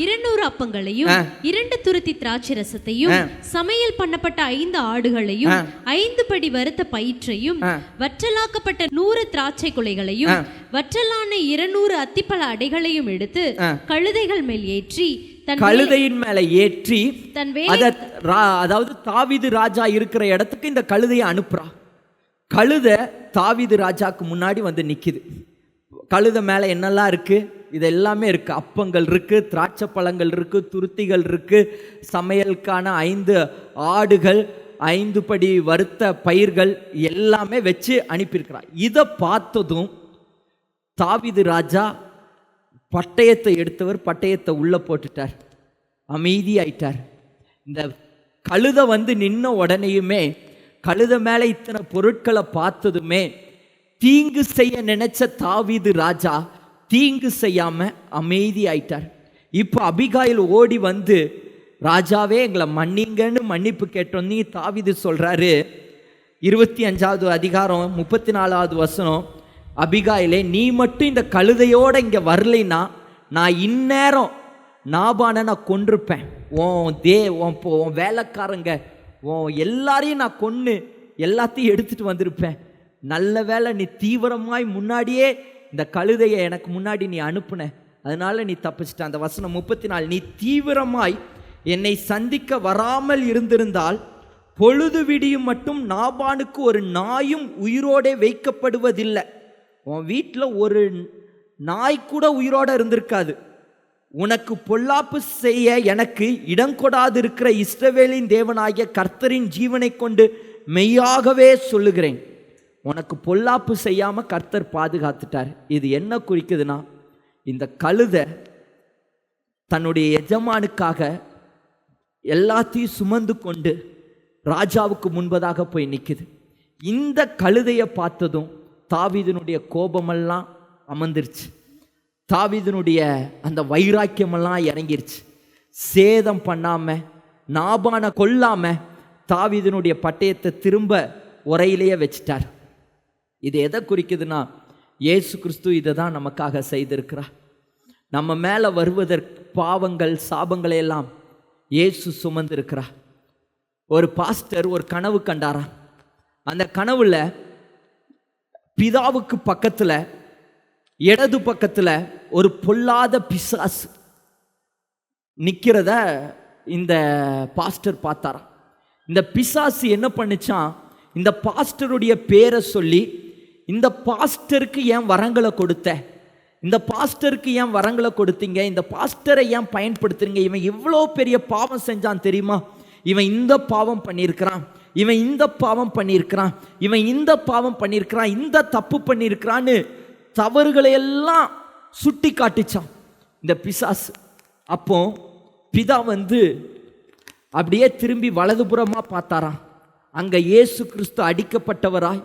200 அப்பங்களையும் 2 துருத்தி திராட்சை ரசத்தையும் சமையல் பண்ணப்பட்ட 5 ஆடுகளையும் 5 படி வறுத்த பயிற்றையும் வற்றலாக்கப்பட்ட 100 திராட்சை குலைகளையும் வற்றலான 200 அத்திப்பழ அடைகளையும் எடுத்து கழுதைகள் மேல் ஏற்றி, கழுதையின் மேல ஏற்றி, அதாவது தாவீது ராஜா இருக்கிற இடத்துக்கு இந்த கழுதையை அனுப்புறா. கழுதை தாவீது ராஜாக்கு முன்னாடி வந்து நிக்குது. கழுதை மேல என்னெல்லாம் இருக்கு? இது எல்லாமே இருக்கு. அப்பங்கள் இருக்கு, திராட்சை பழங்கள் இருக்கு, துருத்திகள் இருக்கு, சமையலுக்கான 5 ஆடுகள், 5 படி வறுத்த பயிர்கள் எல்லாமே வச்சு அனுப்பியிருக்கிறார். இதை பார்த்ததும் தாவீது ராஜா பட்டயத்தை எடுத்தவர் பட்டயத்தை உள்ள போட்டுட்டார், அமைதியாயிட்டார். இந்த கழுதை வந்து நின்ன உடனேயுமே, கழுதை மேலே இத்தனை பொருட்களை பார்த்ததுமே தீங்கு செய்ய நினைச்ச தாவீது ராஜா தீங்கு செய்யாம அமைதி ஆயிட்டார். இப்போ அபிகாயில் ஓடி வந்து, ராஜாவே எங்களை மன்னிங்கன்னு மன்னிப்பு கேட்டோன்னு தாவீது சொல்றாரு. 25வது அதிகாரம் 34வது வசனம். அபிகாயிலே, நீ மட்டும் இந்த கழுதையோட இங்க வரலைன்னா நான் இந்நேரம் நாபானை நான் கொன்றிருப்பேன். உன் வேலைக்காரங்க எல்லாரையும் நான் கொன்று எல்லாத்தையும் எடுத்துட்டு வந்திருப்பேன். நல்ல வேலை நீ தீவிரமாய் முன்னாடியே இந்த கழுதையை எனக்கு முன்னாடி நீ அனுப்புன, அதனால நீ தப்பிச்சிட்ட. அந்த வசனம் 34. நீ தீவிரமாய் என்னை சந்திக்க வராமல் இருந்திருந்தால் பொழுது விடியும் மட்டும் நாபானுக்கு ஒரு நாயும் உயிரோடே வைக்கப்படுவதில்லை. உன் வீட்டில் ஒரு நாய் கூட உயிரோட இருந்திருக்காது. உனக்கு பொல்லாப்பு செய்ய எனக்கு இடம் கொடாது இருக்கிற இஸ்ரவேலின் தேவனாகிய கர்த்தரின் ஜீவனை கொண்டு மெய்யாகவே சொல்லுகிறேன், உனக்கு பொல்லாப்பு செய்யாம கர்த்தர் பாதுகாத்துட்டார். இது என்ன குறிக்குதுன்னா, இந்த கழுதை தன்னுடைய எஜமானுக்காக எல்லாத்தையும் சுமந்து கொண்டு ராஜாவுக்கு முன்பதாக போய் நிற்குது. இந்த கழுதையை பார்த்ததும் தாவீதினுடைய கோபமெல்லாம் அமர்ந்துருச்சு. தாவீதினுடைய அந்த வைராக்கியமெல்லாம் இறங்கிருச்சு. சேதம் பண்ணாம, நாபானை கொல்லாம தாவீதினுடைய பட்டயத்தை திரும்ப உரையிலேயே வச்சிட்டார். இது எதை குறிக்குதுன்னா, இயேசு கிறிஸ்து இதை தான் நமக்காக செய்திருக்கிறார். நம்ம மேலே வருவதற்கு பாவங்கள் சாபங்களை எல்லாம் இயேசு சுமந்திருக்கிறார். ஒரு பாஸ்டர் ஒரு கனவு கண்டாரா. அந்த கனவுல பிதாவுக்கு பக்கத்துல இடது பக்கத்துல ஒரு பொல்லாத பிசாசு நிக்கிறத இந்த பாஸ்டர் பார்த்தாராம். இந்த பிசாசு என்ன பண்ணுச்சான், இந்த பாஸ்டருடைய பேரை சொல்லி, இந்த பாஸ்டருக்கு ஏன் வரங்களை கொடுத்த, இந்த பாஸ்டருக்கு ஏன் வரங்களை கொடுத்தீங்க, இந்த பாஸ்டரை ஏன் பயன்படுத்துறீங்க, இவன் எவ்வளோ பெரிய பாவம் செஞ்சான் தெரியுமா, இவன் இந்த பாவம் பண்ணியிருக்கிறான், இவன் இந்த பாவம் பண்ணியிருக்கிறான், இவன் இந்த பாவம் பண்ணியிருக்கிறான், இந்த தப்பு பண்ணியிருக்கிறான்னு தவறுகளை எல்லாம் சுட்டி காட்டிச்சான் இந்த பிசாசு. அப்போ பிதா வந்து அப்படியே திரும்பி வலதுபுறமா பார்த்தாராம். அங்க இயேசு கிறிஸ்து அடிக்கப்பட்டவராய்,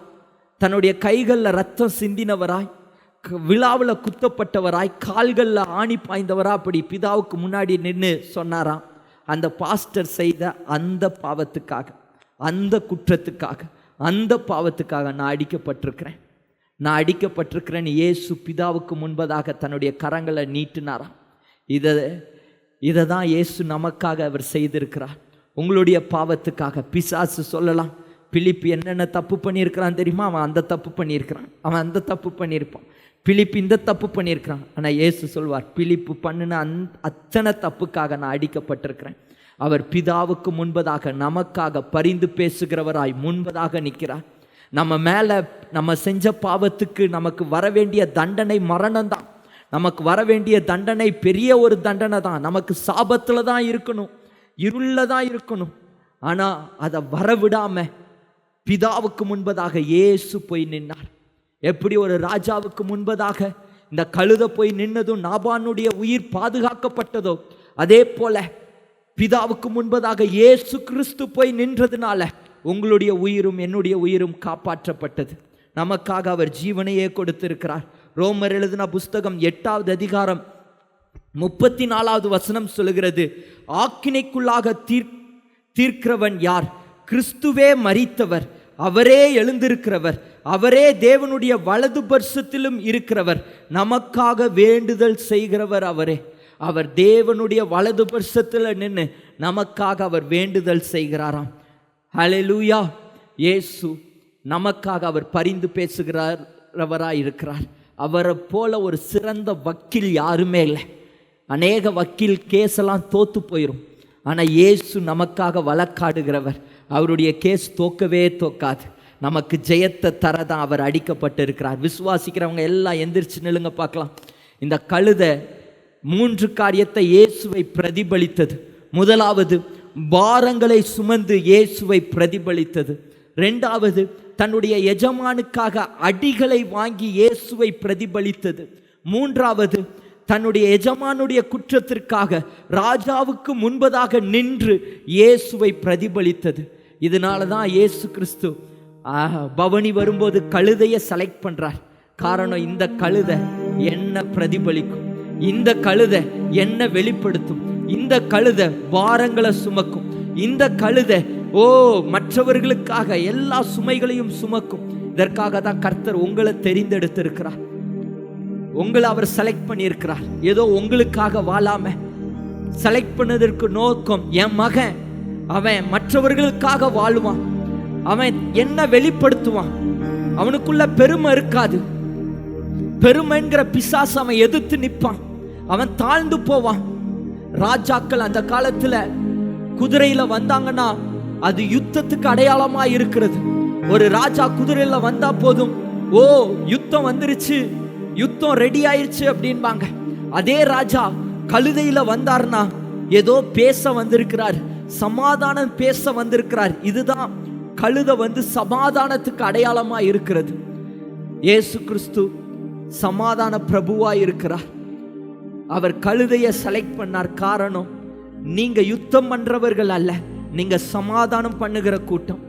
தன்னுடைய கைகளில் ரத்தம் சிந்தினவராய், விழாவில் குத்தப்பட்டவராய், கால்களில் ஆணி பாய்ந்தவரா அப்படி பிதாவுக்கு முன்னாடி நின்று சொன்னாராம், அந்த பாஸ்டர் செய்த அந்த பாவத்துக்காக, அந்த குற்றத்துக்காக, அந்த பாவத்துக்காக நான் அடிக்கப்பட்டிருக்கிறேன். நான் அடிக்கப்பட்டிருக்கிறேன். இயேசு பிதாவுக்கு முன்பதாக தன்னுடைய கரங்களை நீட்டினாராம். இதை தான் இயேசு நமக்காக அவர் செய்திருக்கிறார், உங்களுடைய பாவத்துக்காக. பிசாசு சொல்லலாம், பிலிப்பு என்னென்ன தப்பு பண்ணியிருக்கிறான் தெரியுமா, அவன் அந்த தப்பு பண்ணியிருக்கிறான், அவன் அந்த தப்பு பண்ணியிருப்பான், பிலிப்பு இந்த தப்பு பண்ணியிருக்கிறான். ஆனால் இயேசு சொல்வார், பிலிப்பு பண்ணின அத்தனை தப்புக்காக நான் அடிக்கப்பட்டிருக்கிறேன். அவர் பிதாவுக்கு முன்பதாக நமக்காக பரிந்து பேசுகிறவராய் முன்பதாக நிற்கிறார். நம்ம மேலே நம்ம செஞ்ச பாவத்துக்கு நமக்கு வர வேண்டிய தண்டனை மரணம்தான். நமக்கு வர வேண்டிய தண்டனை பெரிய ஒரு தண்டனை தான். நமக்கு சாபத்தில் தான் இருக்கணும், இருளில் தான் இருக்கணும். ஆனால் அதை வரவிடாம பிதாவுக்கு முன்பதாக இயேசு போய் நின்னார். எப்படி ஒரு ராஜாவுக்கு முன்பதாக இந்த கழுதை போய் நின்னதும் நாபானுடைய உயிர் பாதுகாக்கப்பட்டதோ, அதே போல பிதாவுக்கு முன்பதாக இயேசு கிறிஸ்து போய் நின்றதுனால உங்களுடைய உயிரும் என்னுடைய உயிரும் காப்பாற்றப்பட்டது. நமக்காக அவர் ஜீவனையே கொடுத்திருக்கிறார். ரோமர் எழுதின புஸ்தகம் 8வது அதிகாரம் 34வது வசனம் சொல்லுகிறது, ஆக்கினைக்குள்ளாக தீர்க்கிறவன் யார்? கிறிஸ்துவே மரித்தவர், அவரே எழுந்திருக்கிறவர், அவரே தேவனுடைய வலது பர்சத்திலும் இருக்கிறவர், நமக்காக வேண்டுதல் செய்கிறவர் அவரே. அவர் தேவனுடைய வலது பர்சத்தில் நின்று நமக்காக அவர் வேண்டுதல் செய்கிறாராம். ஹல்லேலூயா. இயேசு நமக்காக அவர் பரிந்து பேசுகிறவராய் இருக்கிறார். அவரை போல ஒரு சிறந்த வக்கீல் யாருமே இல்லை. அநேக வக்கீல் கேஸெல்லாம் தோத்து போயிடும். ஆனால் இயேசு நமக்காக வழக்காடுகிறவர். அவருடைய கேஸ் தோக்கவே தோக்காது. நமக்கு ஜெயத்தை தரதான் அவர் அடிக்கப்பட்டு இருக்கிறார். விசுவாசிக்கிறவங்க எல்லாம் எந்திரிச்சு நில்லுங்க பார்க்கலாம். இந்த கழுதை 3 காரியத்தை இயேசுவை பிரதிபலித்தது. முதலாவது, பாரங்களை சுமந்து இயேசுவை பிரதிபலித்தது. 2வது, தன்னுடைய எஜமானுக்காக அடிகளை வாங்கி இயேசுவை பிரதிபலித்தது. 3வது, தன்னுடைய எஜமானுடைய குற்றத்திற்காக ராஜாவுக்கு முன்பதாக நின்று இயேசுவை பிரதிபலித்தது. இதனால தான் இயேசு கிறிஸ்து பவனி வரும்போது கழுதையை செலக்ட் பண்றார். காரணம், இந்த கழுதை என்ன பிரதிபலிக்கும், இந்த கழுதை என்ன வெளிப்படுத்தும், இந்த கழுதை பாரங்களை சுமக்கும், இந்த கழுதை மற்றவர்களுக்காக எல்லா சுமைகளையும் சுமக்கும். இதற்காக தான் கர்த்தர் உங்களை தெரிந்தெடுத்திருக்கிறார். உங்களை அவர் செலக்ட் பண்ணியிருக்கிறார். ஏதோ உங்களுக்காக வாழாம செலக்ட் பண்ணதற்கு நோக்கம், என் மகன் அவன் மற்றவர்களுக்காக வாழுவான், அவன் என்ன வெளிப்படுத்துவான், அவனுக்குள்ள பெருமை இருக்காது. பெருமைங்கிற பிசாசு அவன் எதிர்த்து நிற்பான், அவன் தாழ்ந்து போவான். ராஜாக்கள் அந்த காலத்துல குதிரையில வந்தாங்கன்னா அது யுத்தத்துக்கு அடையாளமா இருக்கிறது. ஒரு ராஜா குதிரையில வந்தா போதும், யுத்தம் வந்துருச்சு, யுத்தம் ரெடி ஆயிடுச்சு அப்படின்பாங்க. அதே ராஜா கழுதையில வந்தார்னா ஏதோ பேச வந்திருக்கிறார், சமாதானம் பேச வந்திருக்கிறார். இதுதான் கழுதை சமாதானத்துக்கு அடையாளமா இருக்கிறது. இயேசு கிறிஸ்து சமாதான பிரபுவா இருக்கிறார். அவர் கழுதையை செலக்ட் பண்ணார். காரணம், நீங்க யுத்தம் பண்றவர்கள் அல்ல, நீங்க சமாதானம் பண்ணுகிற கூட்டம்.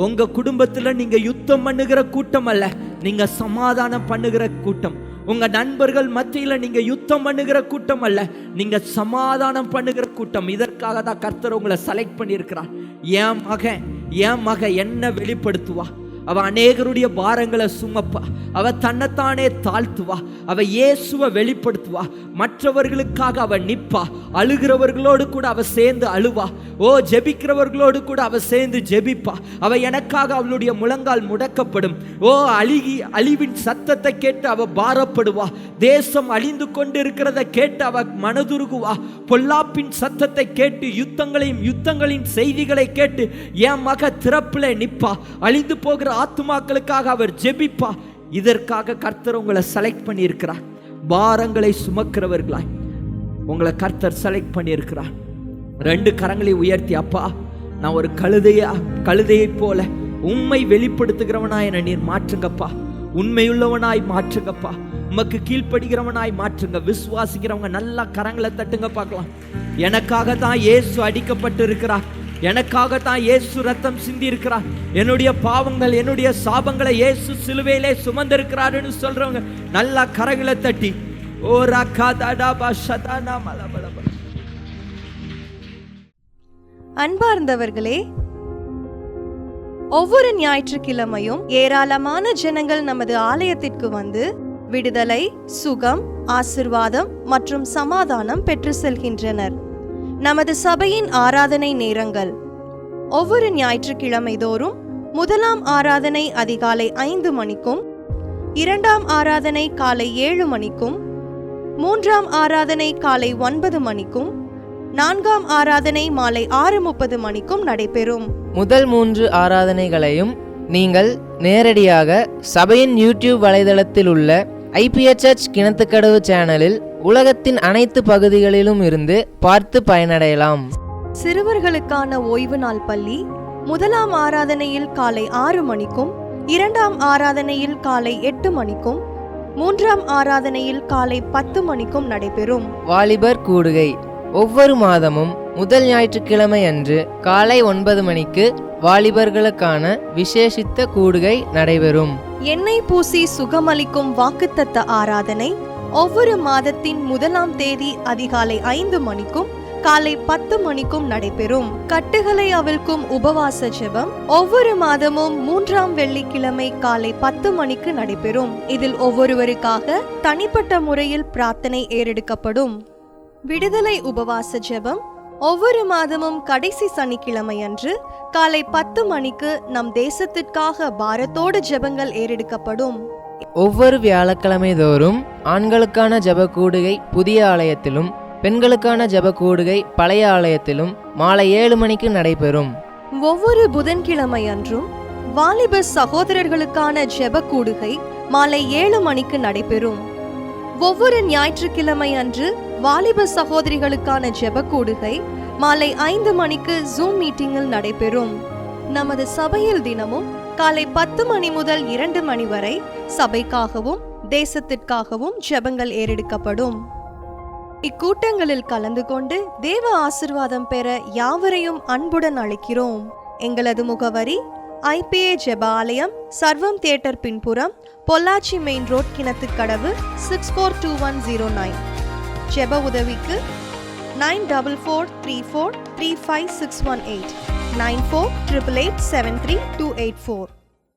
உங்க குடும்பத்துல நீங்க யுத்தம் பண்ணுகிற கூட்டம் அல்ல, நீங்க சமாதானம் பண்ணுகிற கூட்டம். உங்க நண்பர்கள் மத்தியில நீங்க யுத்தம் பண்ணுகிற கூட்டம் அல்ல, நீங்க சமாதானம் பண்ணுகிற கூட்டம். இதற்காக தான் கர்த்தர் உங்களை செலக்ட் பண்ணியிருக்கிறார். என் மகன் என்ன வெளிப்படுத்துவா, அவ அநேகருடைய பாரங்களை சுமப்பா, அவ தன்னைத்தானே தாழ்த்துவா, அவ இயேசுவை வெளிப்படுத்துவா, மற்றவர்களுக்காக அவ நிற்பா, அழுகிறவர்களோடு கூட அவ சேர்ந்து அழுவா, ஜெபிக்கிறவர்களோடு கூட அவ சேர்ந்து ஜெபிப்பா. அவ எனக்காக அவளுடைய முழங்கால் முடக்கப்படும். அழிவின் சத்தத்தை கேட்டு அவ பாரப்படுவா, தேசம் அழிந்து கொண்டு இருக்கிறத கேட்டு அவ மனதுருகுவா, பொல்லாப்பின் சத்தத்தை கேட்டு யுத்தங்களின் செய்திகளை கேட்டு என் மக திறப்பிலே நிற்பா, அழிந்து போகிற ஆத்துமாக்களுக்காக அவர் ஜெபிப்பா. இதற்காக கர்த்தர் உங்களை செலக்ட் பண்ணியிருக்கிறார். பாரங்களை சுமக்கிறவர்களாய் உங்களை கர்த்தர் செலக்ட் பண்ணியிருக்கிறார். 2 கரங்களை உயர்த்தி, அப்பா நான் ஒரு கழுதையை போல உண்மை வெளிப்படுத்துகிறவனாய் என்னை நீர் மாற்றுங்கப்பா, உண்மையுள்ளவனாய் மாற்றுங்கப்பா, உமக்கு கீழ்ப்படுகிறவனாய் மாற்றுங்க. விசுவாசிக்கிறவங்க நல்லா கரங்களை தட்டுங்க பார்க்கலாம். எனக்காக தான் இயேசு அடிக்கப்பட்டு இருக்கிறார், எனக்காக தான் இயேசு ரத்தம் சிந்தி இருக்கிறார், என்னுடைய பாவங்கள் என்னுடைய சாபங்களை இயேசு சிலுவையிலே சுமந்திருக்கிறார்னு சொல்றவங்க நல்லா கரங்களை தட்டி அன்பார்ந்தவர்களே, ஒவ்வொரு ஞாயிற்றுக்கிழமையும் ஏராளமான ஜனங்கள் நமது ஆலயத்திற்கு வந்து விடுதலை, சுகம், ஆசிர்வாதம் மற்றும் சமாதானம் பெற்று செல்கின்றனர். நமது சபையின் ஆராதனை நேரங்கள்: ஒவ்வொரு ஞாயிற்றுக்கிழமை தோறும் முதலாம் ஆராதனை அதிகாலை 5 மணிக்கும், இரண்டாம் ஆராதனை காலை 7 மணிக்கும், மூன்றாம் ஆராதனை காலை 9 மணிக்கும், நான்காம் ஆராதனை மாலை 6:30 மணிக்கும் நடைபெறும். முதல் 3 ஆராதனைகளையும் நீங்கள் நேரடியாக சபையின் யூடியூப் வலைதளத்தில் உள்ள IPA கிணத்துக்கடவு சேனலில் உலகத்தின் அனைத்து பகுதிகளிலும் இருந்து பார்த்து பயனடையலாம். சிறுவர்களுக்கான ஓய்வு நாள் பள்ளி முதலாம் ஆராதனையில் காலை 6 மணிக்கும், இரண்டாம் ஆராதனையில் காலை 8 மணிக்கும், மூன்றாம் ஆராதனையில் காலை 10 மணிக்கும் நடைபெறும். வாலிபர் கூடுகை ஒவ்வொரு மாதமும் முதல் ஞாயிற்றுக்கிழமை அன்று காலை 9 மணிக்கு வாலிபர்களுக்கான விசேஷித்த கூடுகை நடைபெறும். எண்ணெய் பூசி சுகமளிக்கும் வாக்குத்தத்த ஆராதனை ஒவ்வொரு மாதத்தின் 1ஆம் தேதி அதிகாலை 5 மணிக்கும் காலை 10 மணிக்கும் நடைபெறும். கட்டுகளை அவிழ்க்கும் உபவாச ஜெபம் ஒவ்வொரு மாதமும் 3ஆம் வெள்ளிக்கிழமை காலை 10 மணிக்கு நடைபெறும். இதில் ஒவ்வொருவருக்காக தனிப்பட்ட முறையில் பிரார்த்தனை ஏறெடுக்கப்படும். விடுதலை உபவாச ஜெபம் ஒவ்வொரு மாதமும் கடைசி சனிக்கிழமை அன்று காலை 10 மணிக்கு நம் தேசத்திற்காக பாரத்தோடு ஜெபங்கள் ஏறெடுக்கப்படும். ஒவ்வொரு வியாழக்கிழமை தோறும் ஆண்களுக்கான ஜெப கூடுகை புதிய ஆலயத்திலும், பெண்களுக்கான ஜெப கூடுகை பழைய ஆலயத்திலும் மாலை 7 மணிக்கு நடைபெறும். ஒவ்வொரு புதன்கிழமை அன்றும் வாலிப சகோதரர்களுக்கான ஜெப கூடுகை மாலை 7 மணிக்கு நடைபெறும். ஒவ்வொரு ஞாயிற்றுக்கிழமை அன்று வாலிப சகோதரிகளுக்கான ஜெப கூடுகை மாலை 5 மணிக்கு ஜூம் மீட்டிங்கில் நடைபெறும். நமது சபையில் தினமும் காலை 10 மணி முதல் 2 மணி வரை சபைக்காகவும் தேசத்திற்காகவும் ஜெபங்கள் ஏறெடுக்கப்படும். இக்கூட்டங்களில் கலந்து கொண்டு தேவ ஆசிர்வாதம் பெற யாவரையும் அன்புடன் அழைக்கிறோம். எங்களது முகவரி: IPA ஜெப ஆலயம், சர்வம் தியேட்டர் பின்புறம், பொள்ளாச்சி மெயின் ரோட், கிணத்துக்கடவு, 642109. ஜெப உதவிக்கு 9443435618 9488873284.